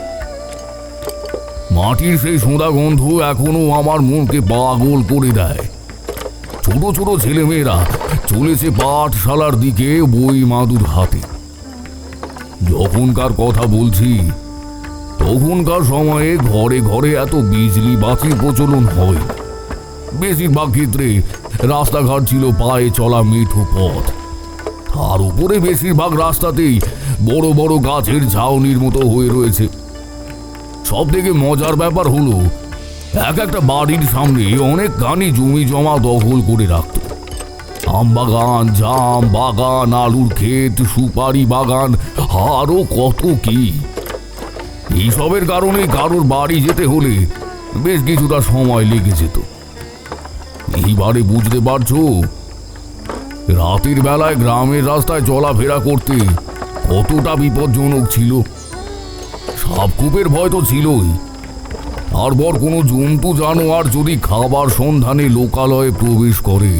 মাটির সেই সোঁদা গন্ধ এখনো আমার মনকে পাগল করে দেয়। ছোট ছোট ছেলেমেয়েরা চলেছে পাঠশালার দিকে বই মাদুর হাতে। যখনকার কথা বলছি তখনকার সময়ে ঘরে ঘরে এত বিজলি বাতির প্রচলন হয়। বেশিরভাগ ক্ষেত্রে রাস্তাঘাট ছিল পায়ে চলা মেঠো পথ। তার উপরে বেশিরভাগ রাস্তাতেই বড় বড় গাছের ঝাউনির মতো হয়ে রয়েছে। সব থেকে মজার ব্যাপার হলো এক একটা বাড়ির সামনে অনেক গানি জমি জমা দখল করে রাখত। আম বাগান, জাম বাগান, আলুর ক্ষেত, সুপারি বাগান, আরও কত কি। এইসবের কারণে কারোর বাড়ি যেতে হলে বেশ কিছুটা সময় লেগে যেত। এইবারে বুঝতে পারছো রাতের বেলায় গ্রামের রাস্তায় চলাফেরা করতে কতটা বিপজ্জনক ছিল। সাপখোপের ভয় তো ছিলই, তারপর কোনো জন্তু জানোয়ার যদি খাবার সন্ধানে লোকালয়ে প্রবেশ করে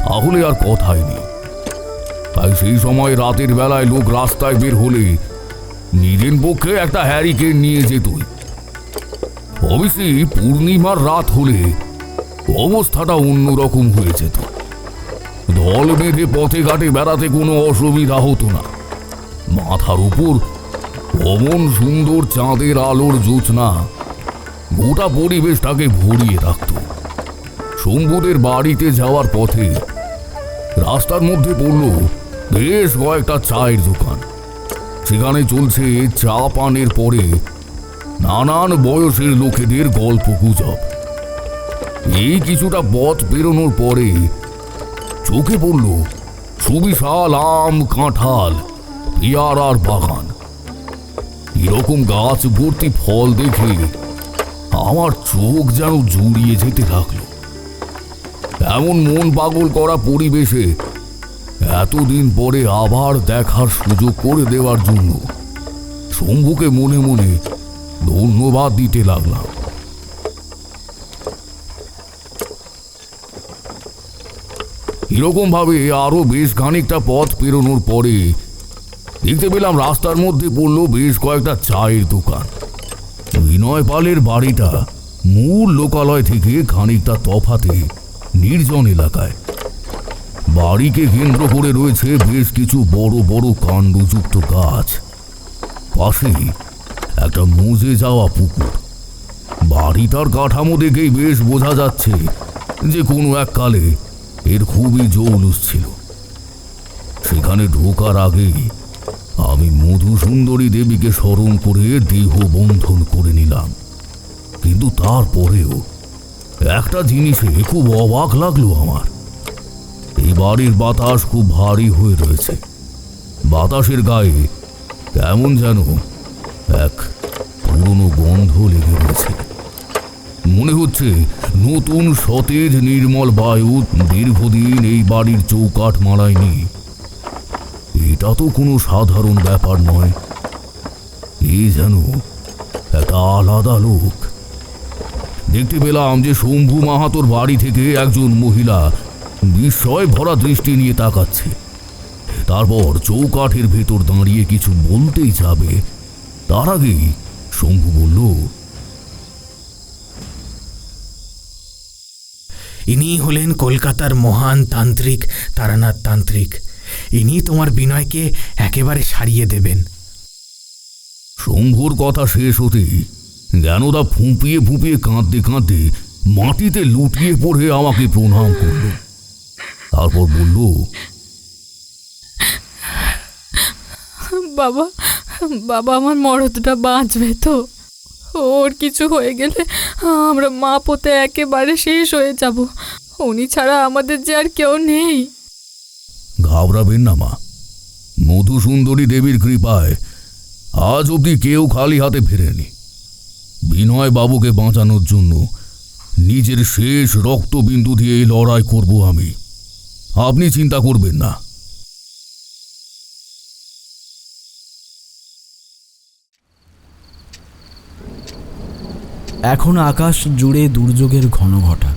তাহলে আর কথাই নেই। তাই সেই সময় রাতের বেলায় লোক রাস্তায় বের হলে নিজের পক্ষে একটা হ্যারিকেন নিয়ে যেতই। অবশ্যই পূর্ণিমার রাত হলে অবস্থাটা অন্যরকম হয়ে যেত। দল বেঁধে পথে ঘাটে বেড়াতে কোনো অসুবিধা হতো না। মাথার উপর অমন সুন্দর চাঁদের আলোর জোছনা গোটা পরিবেশটাকে ভরিয়ে রাখত। শম্ভুদের বাড়িতে যাওয়ার পথে রাস্তার মধ্যে পড়ল বেশ কয়েকটা চায়ের দোকান। সেখানে চলছে চা পানের পরে নানান বয়সের লোকেদের গল্প গুজব। এই কিছুটা পথ পেরোনোর পরে চোখে পড়ল সুবিশাল আম, কাঁঠাল, পেয়ারার বাগান। এরকম গাছ ভর্তি ফল দেখে আমার চোখ যেন জুড়িয়ে যেতে লাগলো। এমন মন পাগল করা পরিবেশে এতদিন পরে আবার দেখার সুযোগ করে দেওয়ার জন্য শম্ভুকে মনে মনে ধন্যবাদ দিতে লাগলাম। এরকম ভাবে আরো বেশ খানিকটা পথ পেরোনোর পরে দেখতে পেলাম রাস্তার মধ্যে পড়ল বেশ কয়েকটা চায়ের দোকান। বিনয় পালের বাড়িটা মূল লোকালয় থেকে খানিকটা তফাতে নির্জন এলাকায়। বাড়িকে কেন্দ্র করে রয়েছে বেশ কিছু বড় বড় কাণ্ডযুক্ত গাছ। পাশেই একটা মজে যাওয়া পুকুর। বাড়িটার কাঠামো দেখেই বেশ বোঝা যাচ্ছে যে কোনো এক কালে এর খুবই জৌলুস ছিল। সেখানে ঢোকার আগেই আমি মধুসুন্দরী দেবীকে স্মরণ করে দেহ বন্ধন করে নিলাম। কিন্তু তারপরেও একটা জিনিসে খুব অবাক লাগলো আমার। এই বাড়ির বাতাস খুব ভারী হয়ে রয়েছে। বাতাসের গায়ে কেমন যেন এক পুরনো গন্ধ লেগে রয়েছে। মনে হচ্ছে নতুন সতেজ নির্মল বায়ু দীর্ঘদিন এই বাড়ির চৌকাঠ মারায়নি। এটা তো কোনো সাধারণ ব্যাপার নয়। এই যেন একটা আলাদা লোক। দেখতে পেলাম যে শম্ভু মাহাতোর বাড়ি থেকে একজন মহিলা বিস্ময় ভরা দৃষ্টি নিয়ে তাকাচ্ছে। তারপর চৌকাঠের ভেতর দাঁড়িয়ে কিছু বলতেই যাবে, তার আগেই শম্ভু বলল, ইনি হলেন কলকাতার মহান তান্ত্রিক তারানাথ তান্ত্রিক। ইনি তোমার বিনয়কে একেবারে সারিয়ে দেবেন। শম্ভুর কথা শেষ হতেই জ্ঞানদা ফুঁপিয়ে ফুঁপিয়ে কাঁদতে কাঁদতে মাটিতে লুটিয়ে পড়ে আমাকে প্রণাম করল। তারপর বলল, বাবা, বাবা আমার মরদটা বাঁচবে তো? ওর কিছু হয়ে গেলে আমরা মা পোতে একেবারে শেষ হয়ে যাব। উনি ছাড়া আমাদের যে আর কেউ নেই। ঘাবড়াবেন না মা, মধুসুন্দরী দেবীর কৃপায় আজ অবধি কেউ খালি হাতে ফেরেনি। বিনয় বাবুকে বাঁচানোর জন্য নিজের শেষ রক্তবিন্দু দিয়ে এই লড়াই করব আমি। আপনি চিন্তা করবেন না। এখন আকাশ জুড়ে দুর্যোগের ঘনঘটা।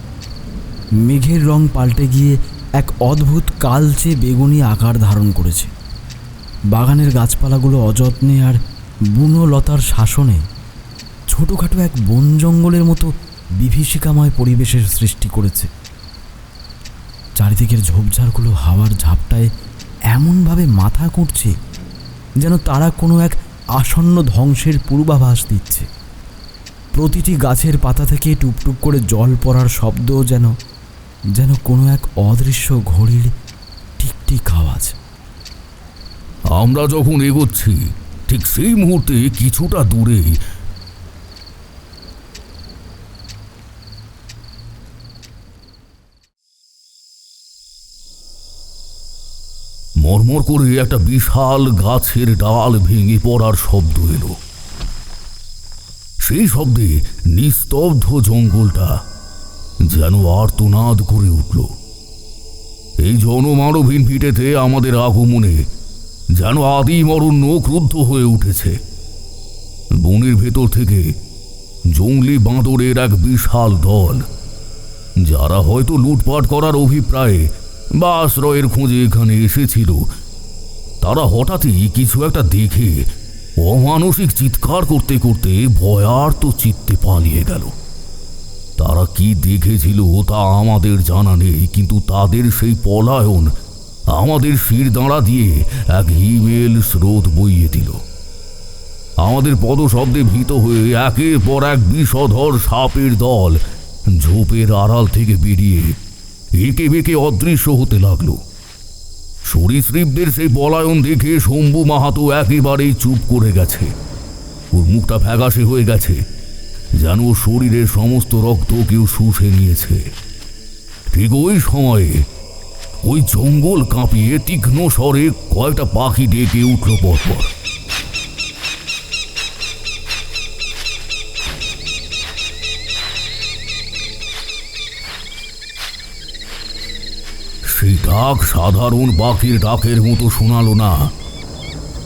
মেঘের রং পাল্টে গিয়ে এক অদ্ভুত কালচে বেগুনি আকার ধারণ করেছে। বাগানের গাছপালাগুলো অযত্নে আর বুনো লতার শাসনে ছোটোখাটো এক বন জঙ্গলের মতো বিভীষিকাময় পরিবেশের সৃষ্টি করেছে। চারিদিকের ঝোপঝাড়গুলো হাওয়ার ঝাপটায় এমনভাবে মাথা কুঁটছে যেন তারা কোনো এক আসন্ন ধ্বংসের পূর্বাভাস দিচ্ছে। প্রতিটি গাছের পাতা থেকে টুপটুপ করে জল পড়ার শব্দ যেন যেন কোনো এক অদৃশ্য ঘড়ির টিকটিক আওয়াজ। আমরা যখন এগোচ্ছি ঠিক সেই মুহূর্তে কিছুটা দূরে মরমর করে একটা বিশাল গাছের ডাল ভেঙে পড়ার শব্দ এলো। সেই শব্দে নিস্তব্ধ জঙ্গলটা যেন আর্তনাদ করে উঠল। এই জনমানবহীন ভিটেতে আমাদের আগমনে যেন আদিম অরণ্য ক্রুদ্ধ হয়ে উঠেছে। বনের ভেতর থেকে জঙ্গলি বাঁদরের এক বিশাল দল, যারা হয়তো লুটপাট করার অভিপ্রায়ে বা আশ্রয়ের খোঁজে এখানে এসেছিল, তারা হঠাৎই কিছু একটা দেখে অমানসিক চিৎকার করতে করতে ভয়ার্ত চিত্তে পালিয়ে গেল। তারা কি দেখেছিল তা আমাদের জানা নেই, কিন্তু তাদের সেই পলায়ন আমাদের শিরদাঁড়া দিয়ে এক হিমেল স্রোত বইয়ে দিল। আমাদের পদশব্দে ভীত হয়ে একের পর এক বিষধর সাপের দল ঝোপের আড়াল থেকে বেরিয়ে একে বেঁকে অদৃশ্য হতে লাগলো। সরীসৃপদের সেই পলায়ন দেখে শম্ভু মাহাতো একেবারেই চুপ করে গেছে। ওর মুখটা ফ্যাকাশে হয়ে গেছে, যেন শরীরের সমস্ত রক্ত কেউ শুষে নিয়েছে। ঠিক ওই সময়ে ওই জঙ্গল কাঁপিয়ে তীক্ষ্ণ স্বরে কয়েকটা পাখি ডেকে উঠল পরপর। সেই ডাক সাধারণ পাখির ডাকের মতো শোনালো না।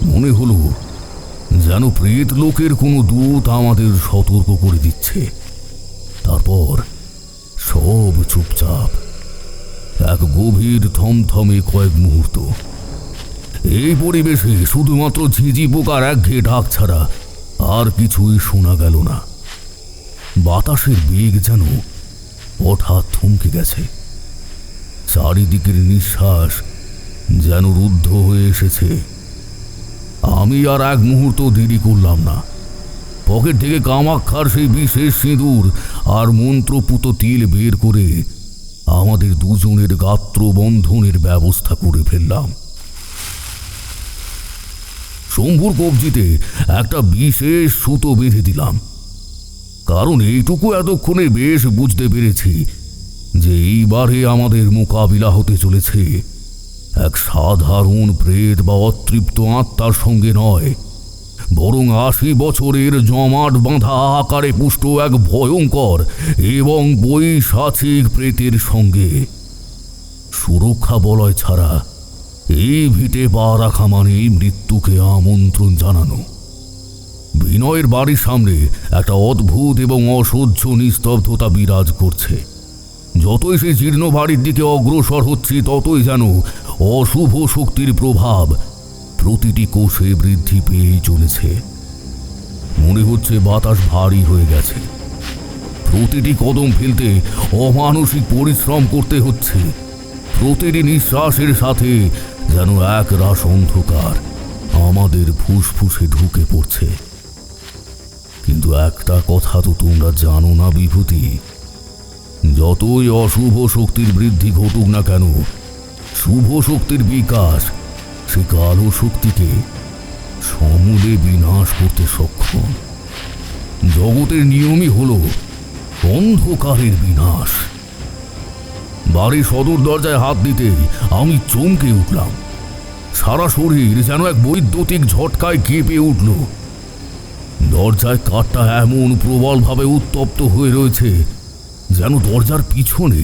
মনে হলো যেন প্রেত লোকের কোনো দূত আমাদের সতর্ক করে দিচ্ছে। তারপর সব চুপচাপ, এক গভীর থমথমে কয়েক মুহূর্ত। এই পরিবেশে শুধুমাত্র ঝিঝি পোকার একঘেয়ে ডাক ছাড়া আর কিছুই শোনা গেল না। বাতাসের বেগ যেন হঠাৎ থমকে গেছে। চারিদিকের নিঃশ্বাস যেন রুদ্ধ হয়ে এসেছে। আমি আর এক মুহূর্ত দেরি করলাম না। পকেট থেকে কামাক্ষার সেই বিশেষ সিঁদুর আর মন্ত্রপুত তিল বের করে আমাদের দুজনের গাত্র বন্ধনের ব্যবস্থা করে ফেললাম। শম্ভুর কবজিতে একটা বিশেষ সুতো বেঁধে দিলাম, কারণ এইটুকু এতক্ষণে বেশ বুঝতে পেরেছি যে এইবারে আমাদের মোকাবিলা হতে চলেছে এক সাধারণ প্রেত বা অতৃপ্ত আত্মার সঙ্গে নয়, বরং ৮০ বছরের জমাট বাঁধা আকারে পুষ্ট এক ভয়ঙ্কর এবং বৈশাচিক প্রেতের সঙ্গে। সুরক্ষা বলয় ছাড়া এই ভিটে পা রাখা মানেই মৃত্যুকে আমন্ত্রণ জানানো। বিনয়ের বাড়ির সামনে একটা অদ্ভুত এবং অসহ্য নিস্তব্ধতা বিরাজ করছে। যতই সে জীর্ণ বাড়ির দিকে অগ্রসর হচ্ছে, ততই যেন অশুভ শক্তির প্রভাব প্রতিটি কোষে বৃদ্ধি পেয়েই চলেছে। মনে হচ্ছে বাতাস ভারী হয়ে গেছে। প্রতিটি কদম ফেলতে অমানসিক পরিশ্রম করতে হচ্ছে। প্রতিটি নিঃশ্বাসের সাথে যেন এক রাশ অন্ধকার আমাদের ফুসফুসে ঢুকে পড়ছে। কিন্তু একটা কথা তো তোমরা জানো না বিভূতি, যতই অশুভ শক্তির বৃদ্ধি ঘটুক না কেন, শুভ শক্তির বিকাশ সে কালো শক্তিকে সমূলে বিনাশ করতে সক্ষম। জগতের নিয়মই হল অন্ধকারের বিনাশ। বাড়ির সদর দরজায় হাত দিতেই আমি চমকে উঠলাম। সারা শরীর যেন এক বৈদ্যুতিক ঝটকায় কেঁপে উঠল। দরজায় কাঠটা এমন প্রবলভাবে উত্তপ্ত হয়ে রয়েছে যেন দরজার পিছনে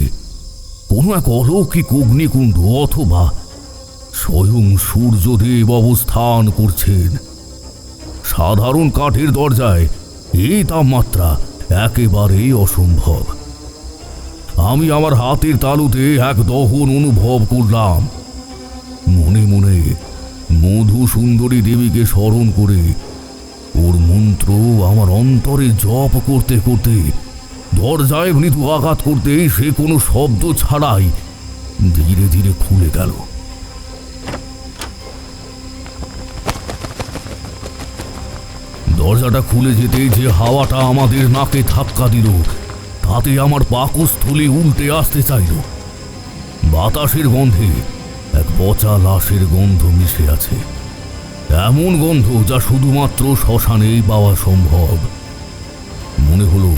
কোনো এক অলৌকিক অগ্নিকুণ্ড অথবা স্বয়ং সূর্যদেব অবস্থান করছেন। সাধারণ কাঠের দরজায় এই তাপমাত্রা একেবারেই অসম্ভব। আমি আমার হাতের তালুতে এক দহন অনুভব করলাম। মনে মনে মধু সুন্দরী দেবীকে স্মরণ করে ওর মন্ত্র আমার অন্তরে জপ করতে করতে দরজায় মৃদু আঘাত করতেই সে কোনো শব্দ ছাড়াই ধীরে ধীরে খুলে গেল। দরজাটা খুলে যেতে যে হাওয়াটা আমাদের নাকে ধাক্কা দিল, তাতে আমার পাকস্থলী উল্টে আসতে চাইল। বাতাসের গন্ধে এক পচা লাশের গন্ধ মিশে আছে, এমন গন্ধ যা শুধুমাত্র শ্মশানেই পাওয়া সম্ভব। মনে হলো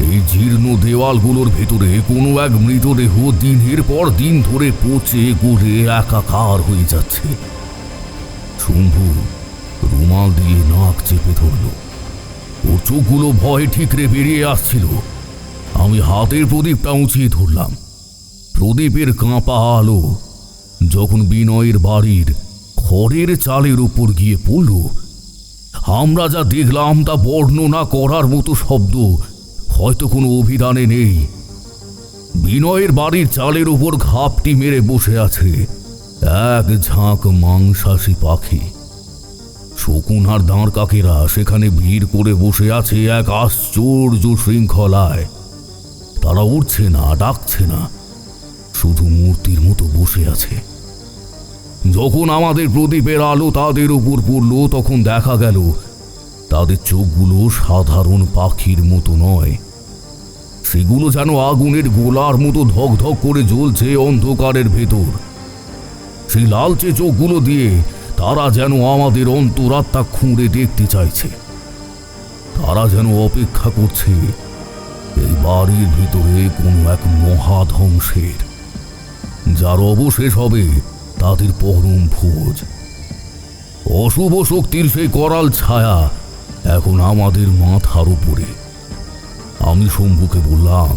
এই জীর্ণ দেওয়ালগুলোর ভেতরে কোনো এক মৃতদেহ দিনের পর দিন ধরে পচে গলে একাকার হয়ে যাচ্ছে। শম্ভু রুমাল দিয়ে নাক চেপে ধরল, ওর চোখগুলো ভয়ে ঠিকরে বেরিয়ে আসছিল। আমি হাতের প্রদীপটা উঁচিয়ে ধরলাম। প্রদীপের কাঁপা আলো যখন বিনয়ের বাড়ির খড়ের চালের উপর গিয়ে পড়ল, আমরা যা দেখলাম তা বর্ণনা করার মতো শব্দ হয়তো কোনো অভিধানে নেই। বিনয়ের বাড়ির চালের উপর ঘাপটি মেরে বসে আছে এক ঝাঁক মাংসাশী পাখি। শকুন আর দাঁড় কাকেরা সেখানে ভিড় করে বসে আছে এক আশ্চর্য শৃঙ্খলায়। তারা উঠছে না, ডাকছে না, শুধু মূর্তির মতো বসে আছে। যখন আমাদের প্রদীপের আলো তাদের উপর পড়ল, তখন দেখা গেল তাদের চোখগুলো সাধারণ পাখির মতো নয়, সেগুলো যেন আগুনের গোলার মতো ধকধক করে জ্বলছে অন্ধকারের ভেতর। সেই লালচে চোখগুলো দিয়ে তারা যেন আমাদের অন্তরাত্মা খুঁড়ে দেখতে চাইছে। তারা যেন অপেক্ষা করছে এই বাড়ির ভিতরে কোনো এক মহাধ্বংসের, যার অবশেষ হবে তাদের পরম ভোজ। অশুভ শক্তির সেই করাল ছায়া এখন আমাদের মাথার উপরে। আমি শম্ভুকে বললাম,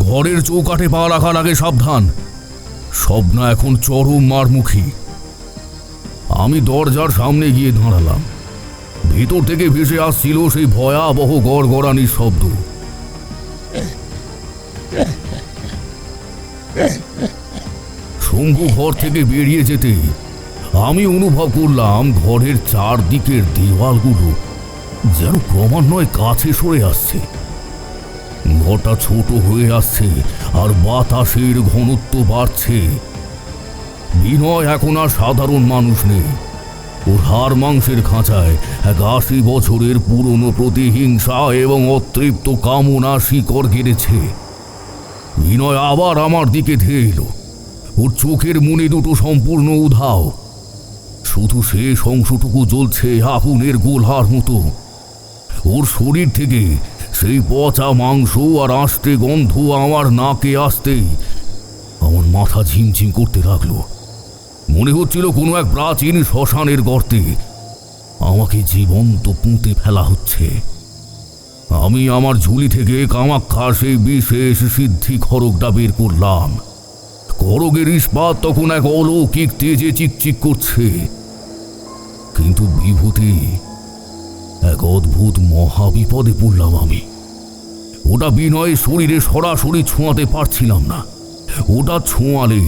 ঘরের চৌকাঠে পা রাখার আগে সাবধান, স্বপ্না এখন চরম মারমুখী। আমি দরজার সামনে গিয়ে দাঁড়ালাম। ভিতর থেকে ভেসে আসছিল সেই ভয়াবহ গড়গড়ানির শব্দ। শম্ভু ঘর থেকে বেরিয়ে যেতে আমি অনুভব করলাম ঘরের চারদিকের দেওয়ালগুলো যেন ক্রমান্বয়ে কাছে সরে আসছে। ঘরটা ছোট হয়ে আসছে আর বাতাসের ঘনত্ব বাড়ছে। বিনয় এখন আর সাধারণ মানুষ নেই, ওর হাড় মাংসের খাঁচায় এক ৮০ বছরের পুরনো প্রতিহিংসা এবং অতৃপ্ত কামনা শিকড় গেড়েছে। বিনয় আবার আমার দিকে ধেয়ে এলো, ওর চোখের মনি দুটো সম্পূর্ণ উধাও, শুধু শেষ অংশটুকু জ্বলছে আগুনের গোলার মতো। ওর শরীর থেকে সেই পচা মাংস আর আষ্টে গন্ধ আমার নাকে আসতেই আমার মাথা ঝিমঝিম করতে লাগলো। মনে হচ্ছিল কোনো এক প্রাচীন শ্মশানের গর্তে আমাকে জীবন্ত পুঁতে ফেলা হচ্ছে। আমি আমার ঝুলি থেকে কামাক্ষা সেই বিশেষ সিদ্ধি খড়গটা বের করলাম। খড়গের ইস্পাত তখন এক অলৌকিক তেজে চিকচিক করছে, কিন্তু বিভূতি এক অদ্ভুত মহাবিপদে পড়লাম আমি। ওটা বিনয়ের শরীরে সরাসরি ছোঁয়াতে পারছিলাম না। ওটা ছোঁয়ালে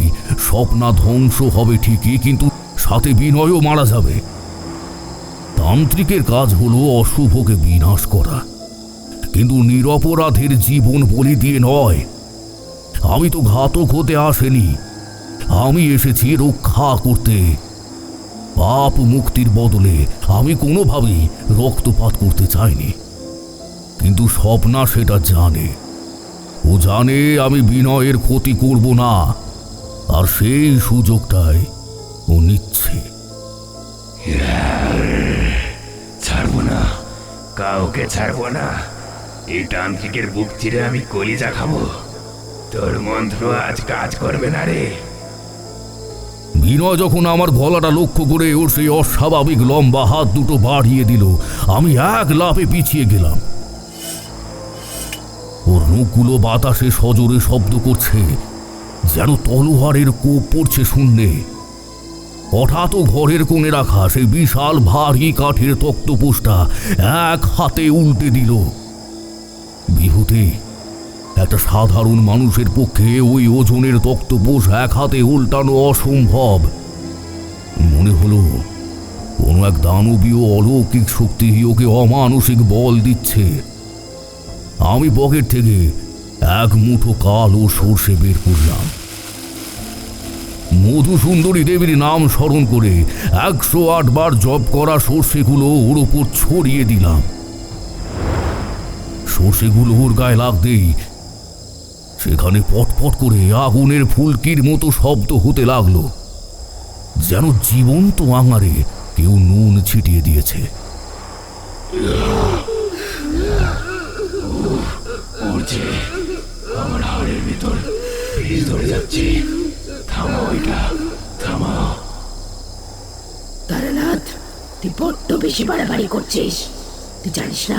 স্বপ্না ধ্বংস হবে ঠিকই, কিন্তু সাথে বিনয়ও মারা যাবে। তান্ত্রিকের কাজ হলো অশুভকে বিনাশ করা, কিন্তু নিরপরাধের জীবন বলি দিয়ে নয়। আমি তো ঘাতক হতে আসেনি, আমি এসেছি রক্ষা করতে। পাপ মুক্তির বদলে আমি কোনোভাবেই রক্তপাত করতে চাইনি, কিন্তু স্বপ্না সেটা জানে। ও জানে আমি বিনয়ের ক্ষতি করব না, আর সেই সুযোগটাই ও নিচ্ছে। ছাড়বো না, কাউকে ছাড়বো না। এই তান্ত্রিকের বুক চিরে আমি কলিজা খাবো। তোর মন্ত্র আজ কাজ করবে না রে। বিনয় যখন আমার গলাটা লক্ষ্য করে ওর সেই অস্বাভাবিক লম্বা হাত দুটো বাড়িয়ে দিল, আমি এক লাফে পিছিয়ে গেলাম। ওর নখগুলো বাতাসে সজোরে শব্দ করছে, যেন তলোয়ারের কোপ পড়ছে শূন্যে। হঠাৎ ঘরের কোণে রাখা সেই বিশাল ভারী কাঠের তক্তপোষটা এক হাতে উল্টে দিল। বিভূতি, একটা সাধারণ মানুষের পক্ষে ওই ওজনের তক্তপোষ এক হাতে উল্টানো অসম্ভব। মনে হলো কোনো এক দানবীয় অলৌকিক শক্তি ওকে অমানসিক বল দিচ্ছে। আমি পকেট থেকে এক মুঠো কালো সর্ষে বের করলাম। মধুসুন্দরী দেবীর নাম স্মরণ করে 108 বার জপ করা সর্ষেগুলো ওর ওপর ছড়িয়ে দিলাম। সর্ষেগুলো ওর গায়ে লাগতেই সেখানে পটপট করে আগুনের ফুলকির মতো শব্দ হতে লাগলো, যেন জীবন্ত আঙারে কেউ নুন ছিটিয়ে দিয়েছে। তারানাথ, তুই বড্ড বেশি বাড়াবাড়ি করছিস। তুই জানিস না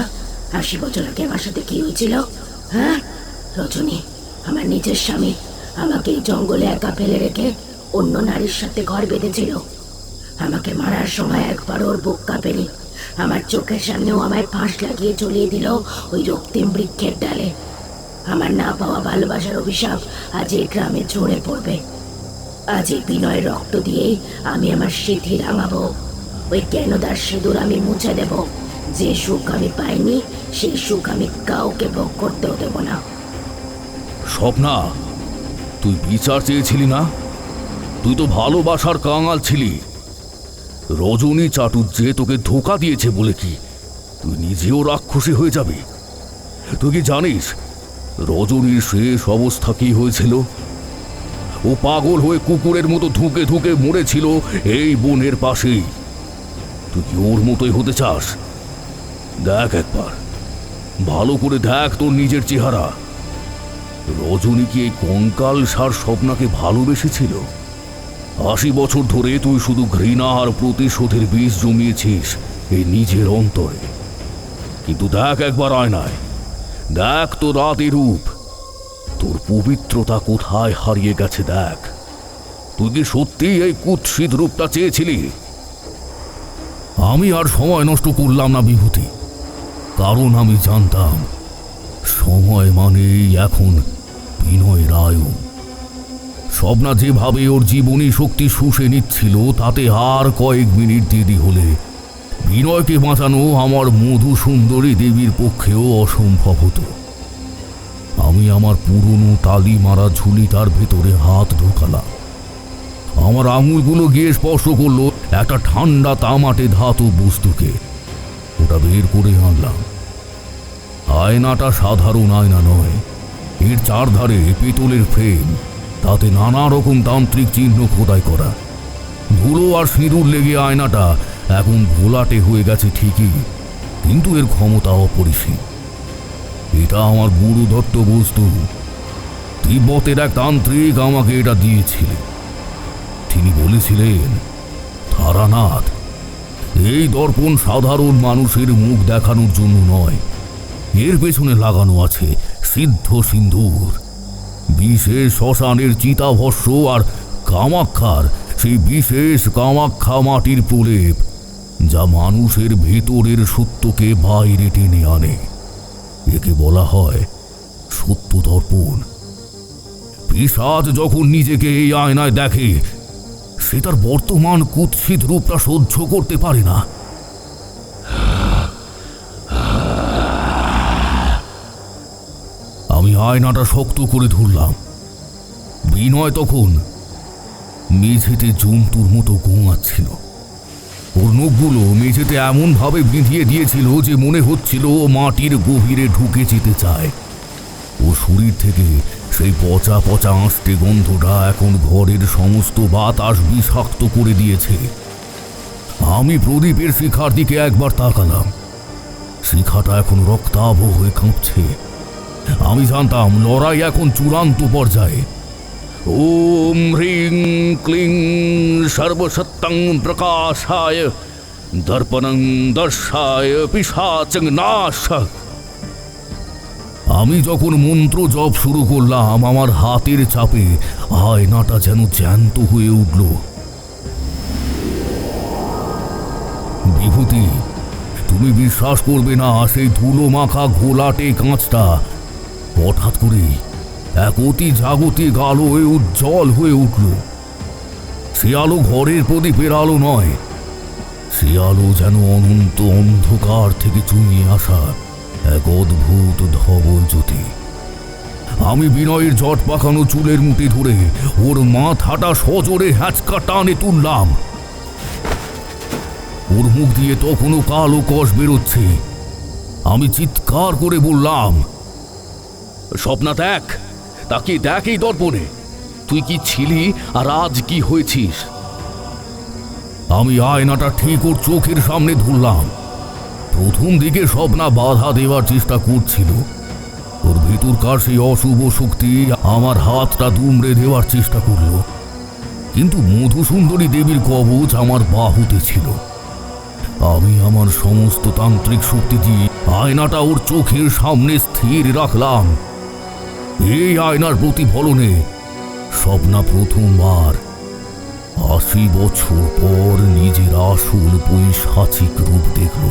80 বছর আগে আমার সাথে কি হয়েছিল? হ্যাঁ, রজনী, আমার নিজের স্বামী, আমাকে এই জঙ্গলে একা ফেলে রেখে অন্য নারীর সাথে ঘর বেঁধেছিল। আমাকে মারার সময় একবার ওর বুক কাঁপেনি। আমার চোখের সামনেও আমায় ফাঁস লাগিয়ে ঝুলিয়ে দিল ওই রক্তিম বৃক্ষের ডালে। আমার না পাওয়া ভালোবাসার অভিশাপ আজ এই গ্রামে ঝরে পড়বে। আজ এই বিনয়ের রক্ত দিয়েই আমি আমার সিঁথি রাঙাবো। ওই জ্ঞানদার সিঁদুর আমি মুছে দেব। যে সুখ আমি পাইনি সেই সুখ আমি কাউকে ভোগ করতেও দেব না। স্বপ্না, তুই বিচার চেয়েছিলি না? তুই তো ভালোবাসার কাঙাল ছিলি। রজনী চাটুজ্জে তোকে ধোঁকা দিয়েছে বলে কি তুই নিজেও রাক্ষসী হয়ে যাবি? তুই কি জানিস রজনীর শেষ অবস্থা কি হয়েছিল? ও পাগল হয়ে কুকুরের মতো ধুকে ধুকে মরেছিল এই বনের পাশেই। তুই কি ওর মতোই হতে চাস? দেখ একবার, ভালো করে দেখ তোর নিজের চেহারা। রজনী কি এই কঙ্কাল সার স্বপ্নাকে ভালোবেসেছিল? 80 বছর ধরে তুই শুধু ঘৃণা আর প্রতিশোধের বীজ জমিয়েছিস এই নিজের অন্তরে। কিন্তু দেখ একবার আয়নায়, দেখ তো রাতের রূপ, তোর পবিত্রতা কোথায় হারিয়ে গেছে দেখ। তুই কি সত্যি এই কুৎসিত রূপটা চেয়েছিলি? আমি আর সময় নষ্ট করলাম না বিভূতি, কারণ আমি জানতাম সময় মানেই এখন বিনয় রায়। স্বপ্না যেভাবে ওর জীবনী শক্তি শুষে নিচ্ছিল তাতে আর কয়েক মিনিট দেরি হলে বিনয়কে বাঁচানো আমার মধুসুন্দরী দেবীর পক্ষেও অসম্ভব হতো। আমি আমার পুরনো তালি মারা ঝুলিটার ভেতরে হাত ঢোকালাম। আমার আঙুলগুলো গিয়ে স্পর্শ করলো একটা ঠান্ডা তামাটে ধাতু বস্তুকে। ওটা বের করে আনলাম। আয়নাটা সাধারণ আয়না নয়, এর চারধারে পিতলের ফ্রেম, তাতে নানা রকম তান্ত্রিক চিহ্ন খোদাই করা। ধুলো আর সিঁদুর লেগে আয়নাটা এখন ঘোলাটে হয়ে গেছে ঠিকই, কিন্তু এর ক্ষমতা অপরিসীম। এটা আমার গুরুদত্ত বস্তু। তিব্বতের এক তান্ত্রিক আমাকে এটা দিয়েছিলেন। তিনি বলেছিলেন, তারানাথ, এই দর্পণ সাধারণ মানুষের মুখ দেখানোর জন্য নয়, এর পেছনে লাগানো আছে সিদ্ধ সিন্দুর, বিশেষ শ্মশানের চিতাভস্য আর কামাক্ষার সেই বিশেষ কামাক্ষা মাটির প্রলেপ, যা মানুষের ভেতরের সত্যকে বাইরে টেনে আনে। একে বলা হয় সত্য দর্পণ। পিশাচ যখন নিজেকে এই আয়নায় দেখে, সে তার বর্তমান কুৎসিত রূপটা সহ্য করতে পারে না। আমি আয়নাটা শক্ত করে ধরলাম। বিনয় তখন মেঝেতে জন্তুর মতো ঘুমাচ্ছিল। ওর নখগুলো মেঝেতে এমন ভাবে বিঁধিয়ে দিয়েছিল যে মনে হচ্ছিল ও মাটির গভীরে ঢুকে যেতে চায়। ওর শরীর থেকে সেই পচা পচা আঁশটে গন্ধটা এখন ঘরের সমস্ত বাতাস বিষাক্ত করে দিয়েছে। আমি প্রদীপের শিখার দিকে একবার তাকালাম। শিখাটা এখন রক্তাভ হয়ে কাঁপছে। আমি জানতাম লড়াই এখন চূড়ান্ত পর্যায়ে। ওম হ্রিং ক্লিং সর্বসত্তং প্রকাশায় দর্পণং দর্শায় পিশাচং নাশ। আমি যখন মন্ত্র জপ শুরু করলাম, আমার হাতের চাপে আয়নাটা যেন জ্যান্ত হয়ে উঠল। বিভূতি, তুমি বিশ্বাস করবে না, সেই ধুলো মাখা ঘোলাটে কাঁচটা হঠাৎ করে এক অতি জাগতিক আলোয় উজ্জ্বল হয়ে উঠল। সে আলো ঘরের প্রদীপের আলো নয়, সে আলো যেন অনন্ত অন্ধকার থেকে চুইয়ে আসা এক অদ্ভুত ধবল জ্যোতি। আমি বিনয়ের জট পাকানো চুলের মুঠি ধরে ওর মাথাটা সজোরে হ্যাঁচকা টানে তুললাম। ওর মুখ দিয়ে তখনও কালো কষ বেরোচ্ছে। আমি চিৎকার করে বললাম, স্বপ্না দেখ, তাকিয়ে দেখ এই দর্পণে, তুই কি ছিলি আর আজ কি হয়েছিস। আমি আয়নাটা ঠিক ওর চোখের সামনে ধরলাম। প্রথম দিকে স্বপ্না বাধা দেওয়ার চেষ্টা করছিল। ওর ভিতরকার সেই অশুভ শক্তি আমার হাতটা দুমড়ে দেওয়ার চেষ্টা করল, কিন্তু মধুসুন্দরী দেবীর কবচ আমার বাহুতে ছিল। আমি আমার সমস্ত তান্ত্রিক শক্তি দিয়ে আয়নাটা ওর চোখের সামনে স্থির রাখলাম। এই আয়নার প্রতিফলনে স্বপ্না প্রথমবার ৮০ বছর পর নিজের আসল পৈশাচিক রূপ দেখল।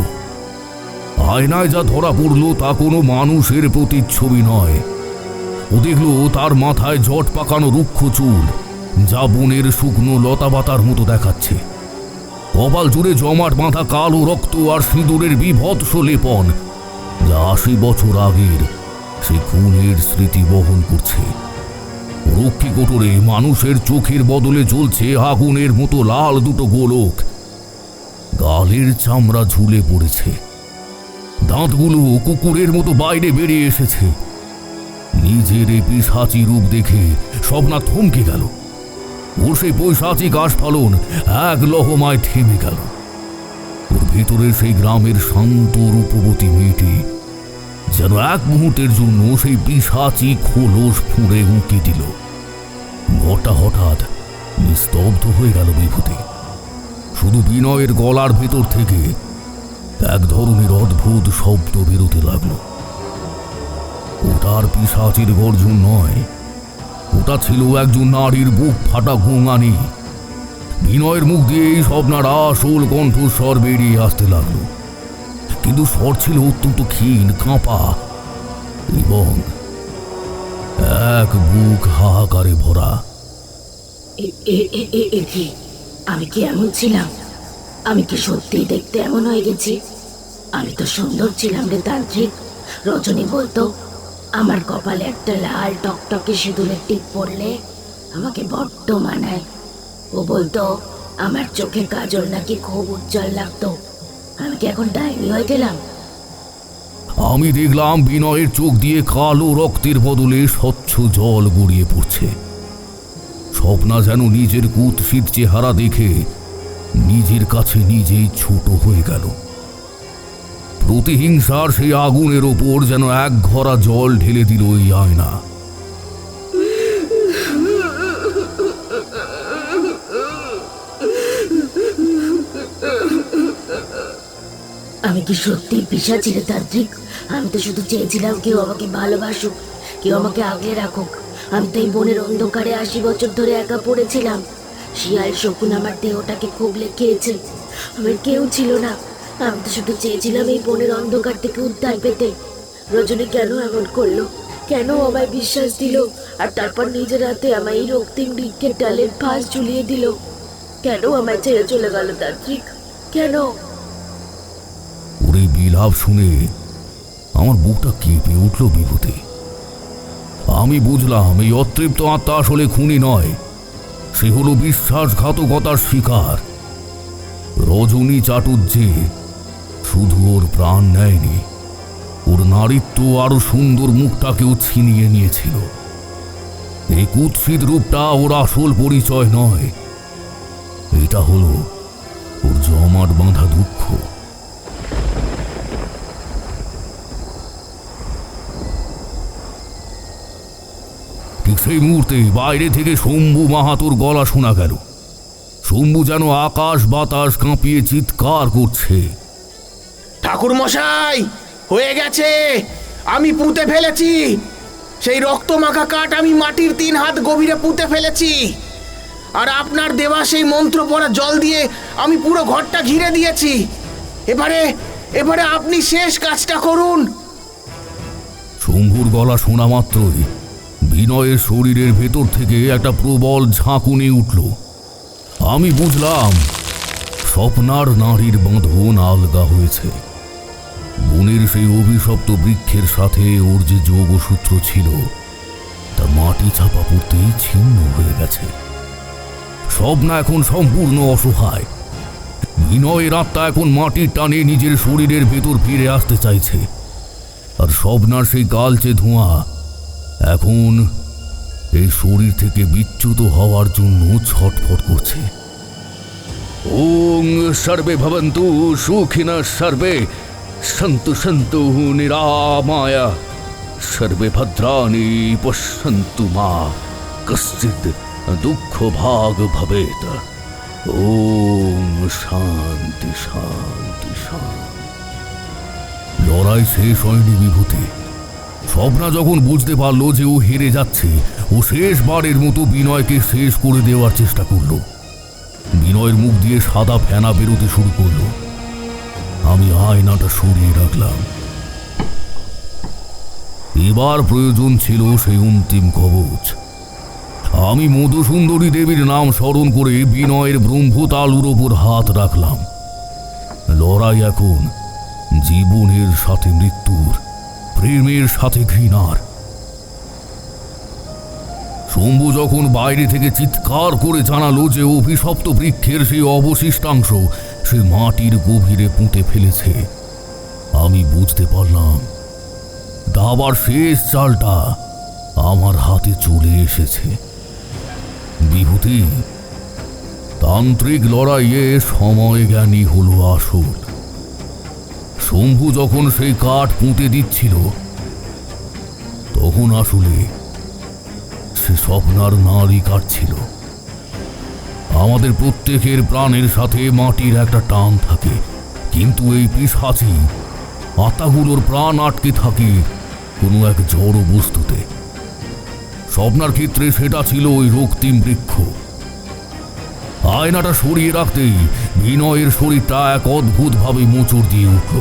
আয়নায় যা ধরা পড়ল তা কোনো মানুষের প্রতিচ্ছবি নয়। ও দেখল তার মাথায় জট পাকানো রুক্ষ চুল, যা বনের শুকনো লতাপাতার মতো দেখাচ্ছে। কপাল জুড়ে জমাট বাঁধা কালো রক্ত আর সিঁদুরের বিভৎস লেপন, যা ৮০ বছর আগের সে খুনের স্মৃতি বহন করছে। রক্ষী কোটরে মানুষের চোখের বদলে জ্বলছে আগুনের মতো লাল দুটো গোলক। গালের চামড়া ঝুলে পড়েছে, দাঁতগুলো কুকুরের মতো বাইরে বেরিয়ে এসেছে। নিজের এই পিশাচি রূপ দেখে স্বপ্না থমকে গেল। ওর সেই পৈশাচিক আস্ফালন এক লহমায় থেমে গেল। ওর ভিতরে সেই গ্রামের শান্ত রূপবতী মেয়েটি যেন এক মুহূর্তের জন্য সেই পিশাচি খোলস ফুঁড়ে উঁকি দিল। ঘরটা হঠাৎ নিস্তব্ধ হয়ে গেল বিভূতি। শুধু বিনয়ের গলার ভেতর থেকে এক ধরনের অদ্ভুত শব্দ বেরোতে লাগলো। ওটার পিশাচির গর্জন নয়, ওটা ছিল একজন নারীর বুক ফাটা গোঙানি। বিনয়ের মুখ দিয়েই স্বপ্নার আসল কণ্ঠস্বর বেরিয়ে আসতে লাগলো, কিন্তু স্বর ছিল অত্যন্ত ক্ষীণ, কাঁপা এবং এক বুক হাহাকারে ভরা। আমি কি এমন ছিলাম? আমি কি সত্যি দেখতে এমন হয়ে গেছি? আমি তো সুন্দর ছিলাম রে তান্ত্রিক। রজনী বলতো আমার কপালে একটা লাল টকটকে সিঁদুরের টিপ পড়লে আমাকে বড্ড মানায়। ও বলতো আমার চোখে কাজল নাকি খুব উজ্জ্বল লাগতো। আমি কি এখন ডাইনি হয়ে গেলাম? আমি দেখলাম বিনয়ের চোখ দিয়ে কালো রক্তের বদলে স্বচ্ছ জল গড়িয়ে পড়ছে। স্বপ্না যেন নিজের কুৎসিত চেহারা দেখে নিজের কাছে নিজেই ছোট হয়ে গেল। প্রতিহিংসার সেই আগুনের ওপর যেন এক ঘরা জল ঢেলে দিল এই আয়না। আমি কি সত্যি পিশাচি রে তান্ত্রিক? আমি তো শুধু চেয়েছিলাম কেউ আমাকে ভালোবাসুক, কেউ আমাকে আগলে রাখুক। আমি তো এই বনের অন্ধকারে ৮০ বছর ধরে একা পড়েছিলাম। শিয়াল শকুন আমার দেহটাকে খুবলে খেয়েছে। আমার কেউ ছিল না। আমি তো শুধু চেয়েছিলাম এই বনের অন্ধকার থেকে উদ্ধার পেতে। রজনী কেন এমন করলো? কেন আমায় বিশ্বাস দিল আর তারপর নিজের হাতে আমায় এই রক্তিম বৃক্ষের ডালের ফাঁস ঝুলিয়ে দিল? কেন আমায় ছেড়ে চলে গেল তান্ত্রিক? কেন? ওর এই বিলাপ শুনে আমার বুকটা কেঁপে উঠল বিভূতি। আমি বুঝলাম এই অতৃপ্ত আত্মা আসলে খুনি নয়, সে হলো বিশ্বাসঘাতকতার শিকার। রজনী চাটুর্যে শুধু ওর প্রাণ নেয়নি, ওর নারীত্ব আরো সুন্দর মুখটাকেও ছিনিয়ে নিয়েছিল। এই কুৎসিত রূপটা ওর আসল পরিচয় নয়, এটা হলো ওর জমাট বাঁধা দুঃখ। ঠিক সেই মুহূর্তে বাইরে থেকে শম্ভু মাহাতোর গলা শোনা গেল। শম্ভু যেন আকাশ বাতাস কাঁপিয়ে চিৎকার করছে, ঠাকুর মশাই, হয়ে গেছে, আমি পুঁতে ফেলেছি। সেই রক্ত মাখা কাঠ আমি মাটির ৩ হাত গভীরে পুঁতে ফেলেছি। আর আপনার দেওয়া সেই মন্ত্র পড়া জল দিয়ে আমি পুরো ঘরটা ঘিরে দিয়েছি। এবারে এবারে আপনি শেষ কাজটা করুন। শম্ভুর গলা শোনা মাত্রই বিনয়ের শরীরের ভেতর থেকে একটা প্রবল ঝাঁকুনি উঠল। আমি বুঝলাম স্বপ্নার নারীর বাঁধন আলগা হয়েছে। বনের সেই অভিশপ্ত বৃক্ষের সাথে ওর যে যোগসূত্র ছিল তা মাটি চাপা পড়তেই ছিন্ন হয়ে গেছে। স্বপ্না এখন সম্পূর্ণ অসহায়। বিনয়ের আত্মা এখন মাটির টানে নিজের শরীরের ভেতর ফিরে আসতে চাইছে, আর স্বপ্নার সেই কালচে ধোঁয়া এখন এই শরীর থেকে বিচ্যুত হওয়ার জন্য ছটফট করছে। ওং সর্বে ভবন্তু সুখিনঃ সর্বে সন্তু সন্তু নিরাময়া সর্বে ভদ্রাণি পশ্যন্তু মা কশ্চিৎ দুঃখ ভাগ ভবেত। ওং শান্তি শান্তি শান্তি। লড়াই শেষ হয়নি বিভূতি। স্বপ্না যখন বুঝতে পারলো যে ও হেরে যাচ্ছে, ও শেষবারের মতো বিনয়কে শেষ করে দেওয়ার চেষ্টা করলো। বিনয়ের মুখ দিয়ে সাদা ফেনা বেরোতে শুরু করলো। আমি আয়নাটা সরিয়ে রাখলাম। এবার প্রয়োজন ছিল সেই অন্তিম কবচ। আমি মধুসুন্দরী দেবীর নাম স্মরণ করে বিনয়ের ব্রহ্মতালুর ওপর হাত রাখলাম। লড়াই এখন জীবনের সাথে মৃত্যুর, প্রেমের সাথে ঘৃণার। শম্ভু যখন বাইরে থেকে চিৎকার করে জানালো যে অভিশপ্ত বৃক্ষের সেই অবশিষ্টাংশ সে মাটির গভীরে পুঁতে ফেলেছে, আমি বুঝতে পারলাম দাবার শেষ চালটা আমার হাতে চলে এসেছে। বিভূতি, তান্ত্রিক লড়াইয়ে সময় জ্ঞানী হলো আসল। শম্ভু যখন সেই কাঠ পুঁতে দিচ্ছিল তখন আসলে সে স্বপ্নার নাড়ি কাটছিল। আমাদের প্রত্যেকের প্রাণের সাথে মাটির একটা টান থাকে, কিন্তু এই পিশাচি আত্মাগুলোর প্রাণ আটকে থাকে কোনো এক জড় বস্তুতে। স্বপ্নার ক্ষেত্রে সেটা ছিল ওই রক্তিম বৃক্ষ। আয়নাটা সরিয়ে রাখতেই বিনয়ের শরীরটা এক অদ্ভুতভাবে মোচড় দিয়ে উঠল।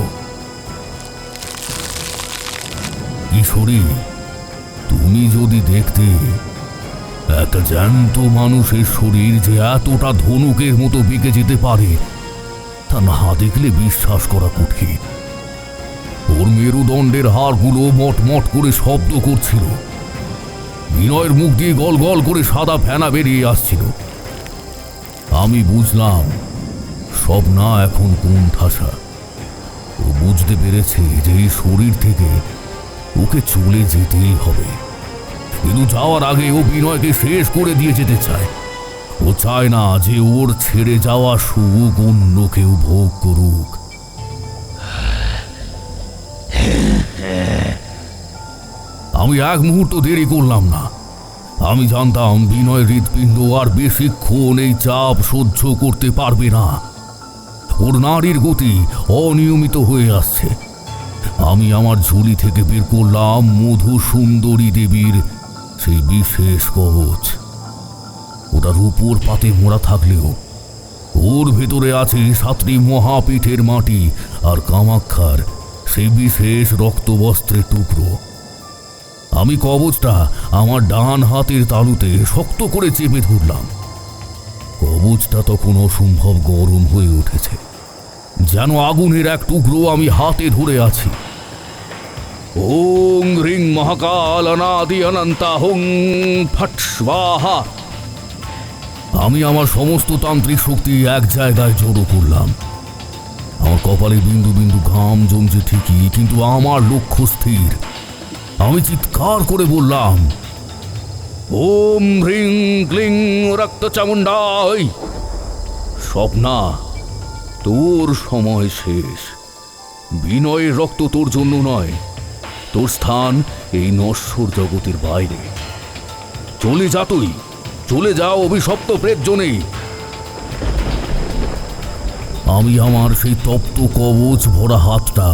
কিশোরী, তুমি যদি দেখতে একটা জ্যান্ত মানুষের শরীর যে এতটা ধনুকের মতো বেঁকে যেতে পারে, তা না দেখলে বিশ্বাস করা কঠিন। ওর মেরুদণ্ডের হাড়গুলো মটমট করে শব্দ করছিল। বিনয়ের মুখ দিয়ে গল গল করে সাদা ফেনা বেরিয়ে আসছিল। আমি বুঝলাম স্বপ্না এখন কোন ঠাসা। ও বুঝতে পেরেছে যে এই শরীর থেকে ওকে চলে যেতেই হবে, কিন্তু যাওয়ার আগে ও বিনয়কে শেষ করে দিয়ে যেতে চায়। ও চায় না যে ওর ছেড়ে যাওয়া সুখ অন্য কেউ ভোগ করুক। আমি এক মুহূর্ত দেরি করলাম না। আমি জানতাম বিনয় হৃৎপিণ্ড আর বেশিক্ষণ এই চাপ সহ্য করতে পারবে না। ওর নাড়ির গতি অনিয়মিত হয়ে আসছে। আমি আমার ঝুলি থেকে বের করলাম মধুসুন্দরী দেবীর সেই বিশেষ কবচ। ওটা রূপোর পাতে মোড়া থাকলেও ওর ভেতরে আছে 7টি মহাপীঠের মাটি আর কামাক্ষার সেই বিশেষ রক্তবস্ত্রের টুকরো। আমি কবচটা আমার ডান হাতের তালুতে শক্ত করে চেপে ধরলাম। কবচটা তখন অসম্ভব গরম হয়ে উঠেছে, যেন আগুনের এক টুকরো আমি হাতে ধরে আছি। ওং হ্রিং মহাকাল অনাদি অনন্তা হুং ফট স্বাহা। আমি আমার সমস্ত তান্ত্রিক শক্তি এক জায়গায় জড়ো করলাম। আমার কপালে বিন্দু বিন্দু ঘাম জমছে ঠিকই, কিন্তু আমার লক্ষ্য স্থির। আমি চিৎকার করে বললাম, ওম হ্রিং ক্লিং রক্ত চামুণ্ডাই। স্বপ্না, তোর সময় শেষ। বিনয়ের রক্ত তোর জন্য নয়, তোর স্থান এই নশ্বর জগতের বাইরে। চলে যা, তুই চলে যাও অভিশপ্ত প্রেত জনে। আমি আমার সেই তপ্ত কবচ ভরা হাতটা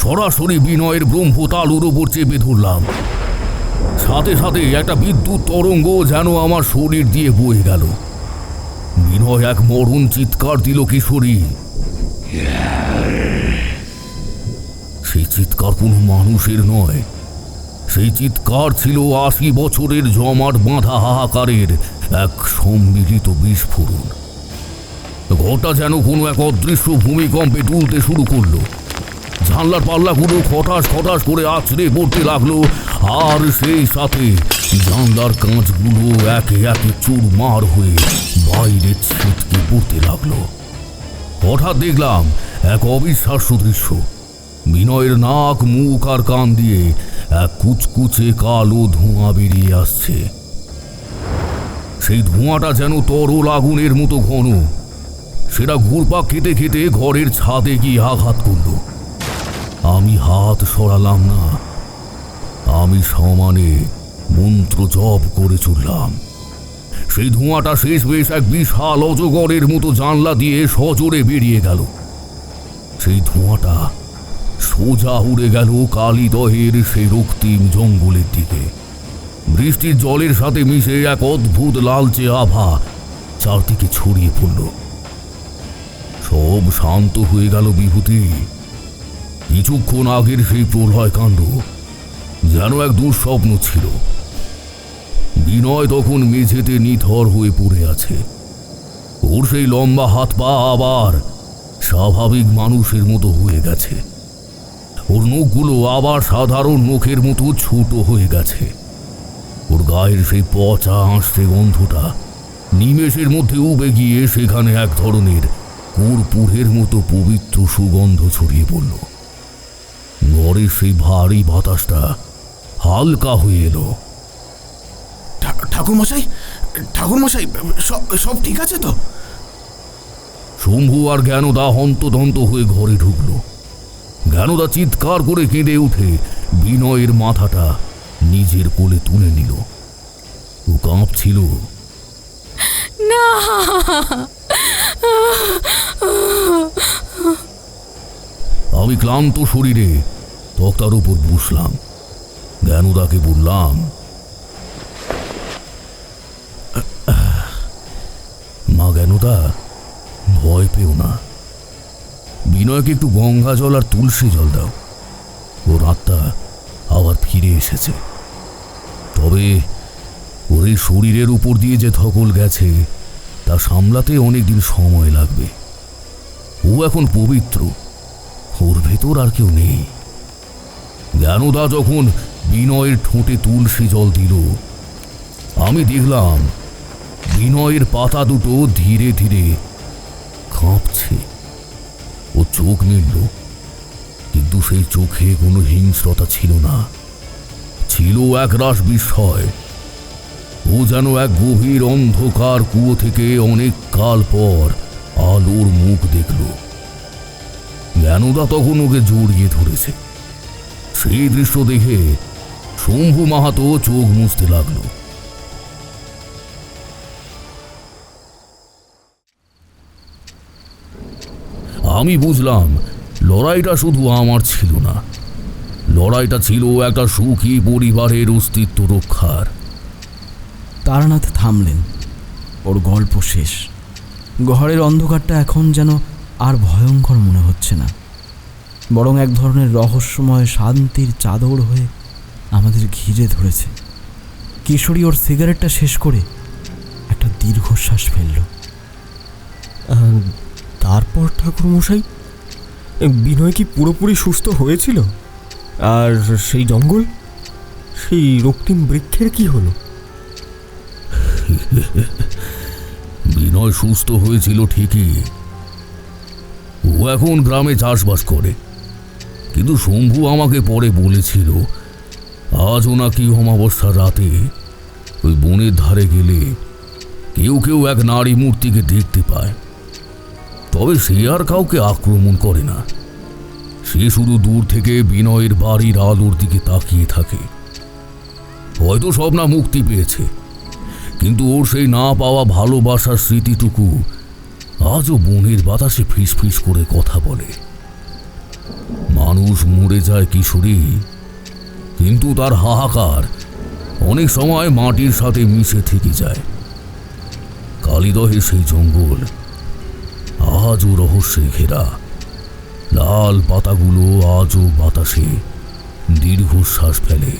সরাসরি বিনয়ের ব্রহ্মতালুর ওপর চেপে ধরলাম। সাথে সাথে একটা বিদ্যুৎ তরঙ্গ যেন আমার শরীর দিয়ে বয়ে গেল। বিনয় এক মরণ চিৎকার দিল। কিশোরী, সেই চিৎকার কোনো মানুষের নয়, সেই চিৎকার ছিল ৮০ বছরের জমাট বাঁধা হাহাকারের এক সম্মিলিত বিস্ফোরণ। ঘরটা যেন কোনো এক অদৃশ্য ভূমিকম্পে দুলতে শুরু করলো। জানলার পাল্লাগুলো খটাস খটাস করে আছড়ে পড়তে লাগলো, আর সেই সাথে জানলার কাঁচগুলো একে একে চুরমার হয়ে বাইরে ছিটকে পড়তে লাগলো। হঠাৎ দেখলাম এক অবিশ্বাস্য দৃশ্য। বিনয়ের নাক, মুখ আর কান দিয়ে এক কুচকুচে কালো ধোঁয়া বেরিয়ে আসছে। সেই ধোঁয়াটা যেন তরল আগুনের মতো ঘন। সেটা ঘুরপাক খেতে খেতে ঘরের ছাদে গিয়ে আঘাত করল। আমি হাত সরালাম না, আমি সমানে মন্ত্র জপ করে চললাম। সেই ধোঁয়াটা শেষ বেশ এক বিশাল অজগরের মতো জানলা দিয়ে সজোরে বেরিয়ে গেল। সেই ধোঁয়াটা সোজা উড়ে গেল কালিদহের সেই রক্তিম জঙ্গলের দিকে। বৃষ্টির জলের সাথে মিশে এক অদ্ভুত লালচে আভা চারদিকে ছড়িয়ে পড়ল। সব শান্ত হয়ে গেল বিভূতি। কিছুক্ষণ আগের সেই প্রলয় কাণ্ড যেন এক দুঃস্বপ্ন ছিল। বিনয় তখন মেঝেতে নিথর হয়ে পড়ে আছে। ওর সেই লম্বা হাত পা আবার স্বাভাবিক মানুষের মতো হয়ে গেছে। ওর নখগুলো আবার সাধারণ নখের মতো ছোট হয়ে গেছে। ওর গায়ের সেই পচা আঁশটে গন্ধটা নিমেষের মধ্যে উবে গিয়ে সেখানে এক ধরনের কর্পূরের মতো পবিত্র সুগন্ধ ছড়িয়ে পড়ল। ঘরের সেই ভারী বাতাসটা হালকা হয়ে এলো। ঠাকুরমশাই, ঠাকুরমশাই, সব ঠিক আছে তো? শম্ভু আর জ্ঞানদা হন্তদন্ত হয়ে ঘরে ঢুকলো। জ্ঞানদা চিৎকার করে কেঁদে উঠে বিনয়ের মাথাটা নিজের কোলে তুলে নিল। ও কাঁপছিল। না, আমি ক্লান্ত শরীরে তক্তার উপর বসলাম। জ্ঞানদাকে বললাম, মা জ্ঞানদা, ভয় পেও না। বিনয়কে একটু গঙ্গা জল আর তুলসী জল দাও। ওর আত্মা আবার ফিরে এসেছে। তবে ওর এই শরীরের উপর দিয়ে যে ধকল গেছে তা সামলাতে অনেকদিন সময় লাগবে। ও এখন পবিত্র, ওর ভেতর আর কেউ নেই। জ্ঞানদা যখন বিনয়ের ঠোঁটে তুলসী জল দিল, আমি দেখলাম বিনয়ের পাতা দুটো ধীরে ধীরে কাঁপছে। ও চোখ মেলল, কিন্তু সেই চোখে কোনো হিংস্রতা ছিল না, ছিল একরাশ বিস্ময়। ও যেন এক গভীর অন্ধকার কুয়ো থেকে অনেক কাল পর আলোর মুখ দেখল। জ্ঞানদা তখন ওকে জড়িয়ে ধরেছে। সেই দৃশ্য দেখে শম্ভু মাহাতো চোখ মুছতে লাগলো। আমি বুঝলাম লড়াইটা শুধু আমার ছিল না, লড়াইটা ছিল একটা সুখী পরিবারের অস্তিত্ব রক্ষার। তারানাথ থামলেন। ওর গল্প শেষ। ঘরের অন্ধকারটা এখন যেন আর ভয়ঙ্কর মনে হচ্ছে না, বরং এক ধরনের রহস্যময় শান্তির চাদর হয়ে আমাদের ঘিরে ধরেছে। কিশোরী ওর সিগারেটটা শেষ করে একটা দীর্ঘশ্বাস ফেলল। তারপর ঠাকুরমশাই, বিনয় কি পুরোপুরি সুস্থ হয়েছিল? আর সেই জঙ্গল, সেই রক্তিম বৃক্ষের কি হলো? বিনয় সুস্থ হয়েছিল ঠিকই। ও এখন গ্রামে চাষবাস করে। কিন্তু শম্ভু আমাকে পরে বলেছিল আজও নাকি অমাবস্যার রাতে ওই বনের ধারে গেলে কেউ কেউ এক নারী মূর্তিকে দেখতে পায়। তবে সে আর কাউকে আক্রমণ করে না, সে শুধু দূর থেকে বিনয়ের বাড়ির আলোর দিকে তাকিয়ে থাকে। হয়তো সব না মুক্তি পেয়েছে, কিন্তু ওর সেই না পাওয়া ভালোবাসার স্মৃতিটুকু আজও বনের বাতাসে ফিসফিস করে কথা বলে। মানুষ মরে যায় কিশোরী, কিন্তু তার হাহাকার অনেক সময় মাটির সাথে মিশে থেকে যায়। কালিদহের সেই জঙ্গল আজও রহস্যে ঘেরা। লাল পাতাগুলো আজও বাতাসে দীর্ঘশ্বাস ফেলে।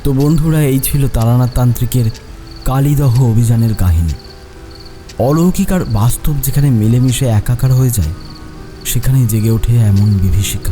তো বন্ধুরা, এই ছিল তারানাথ তান্ত্রিকের কালীদহ অভিযানের কাহিনী। অলৌকিক আর বাস্তব যেখানে মিলেমিশে একাকার হয়ে যায়, সেখানেই জেগে ওঠে এমন বিভীষিকা।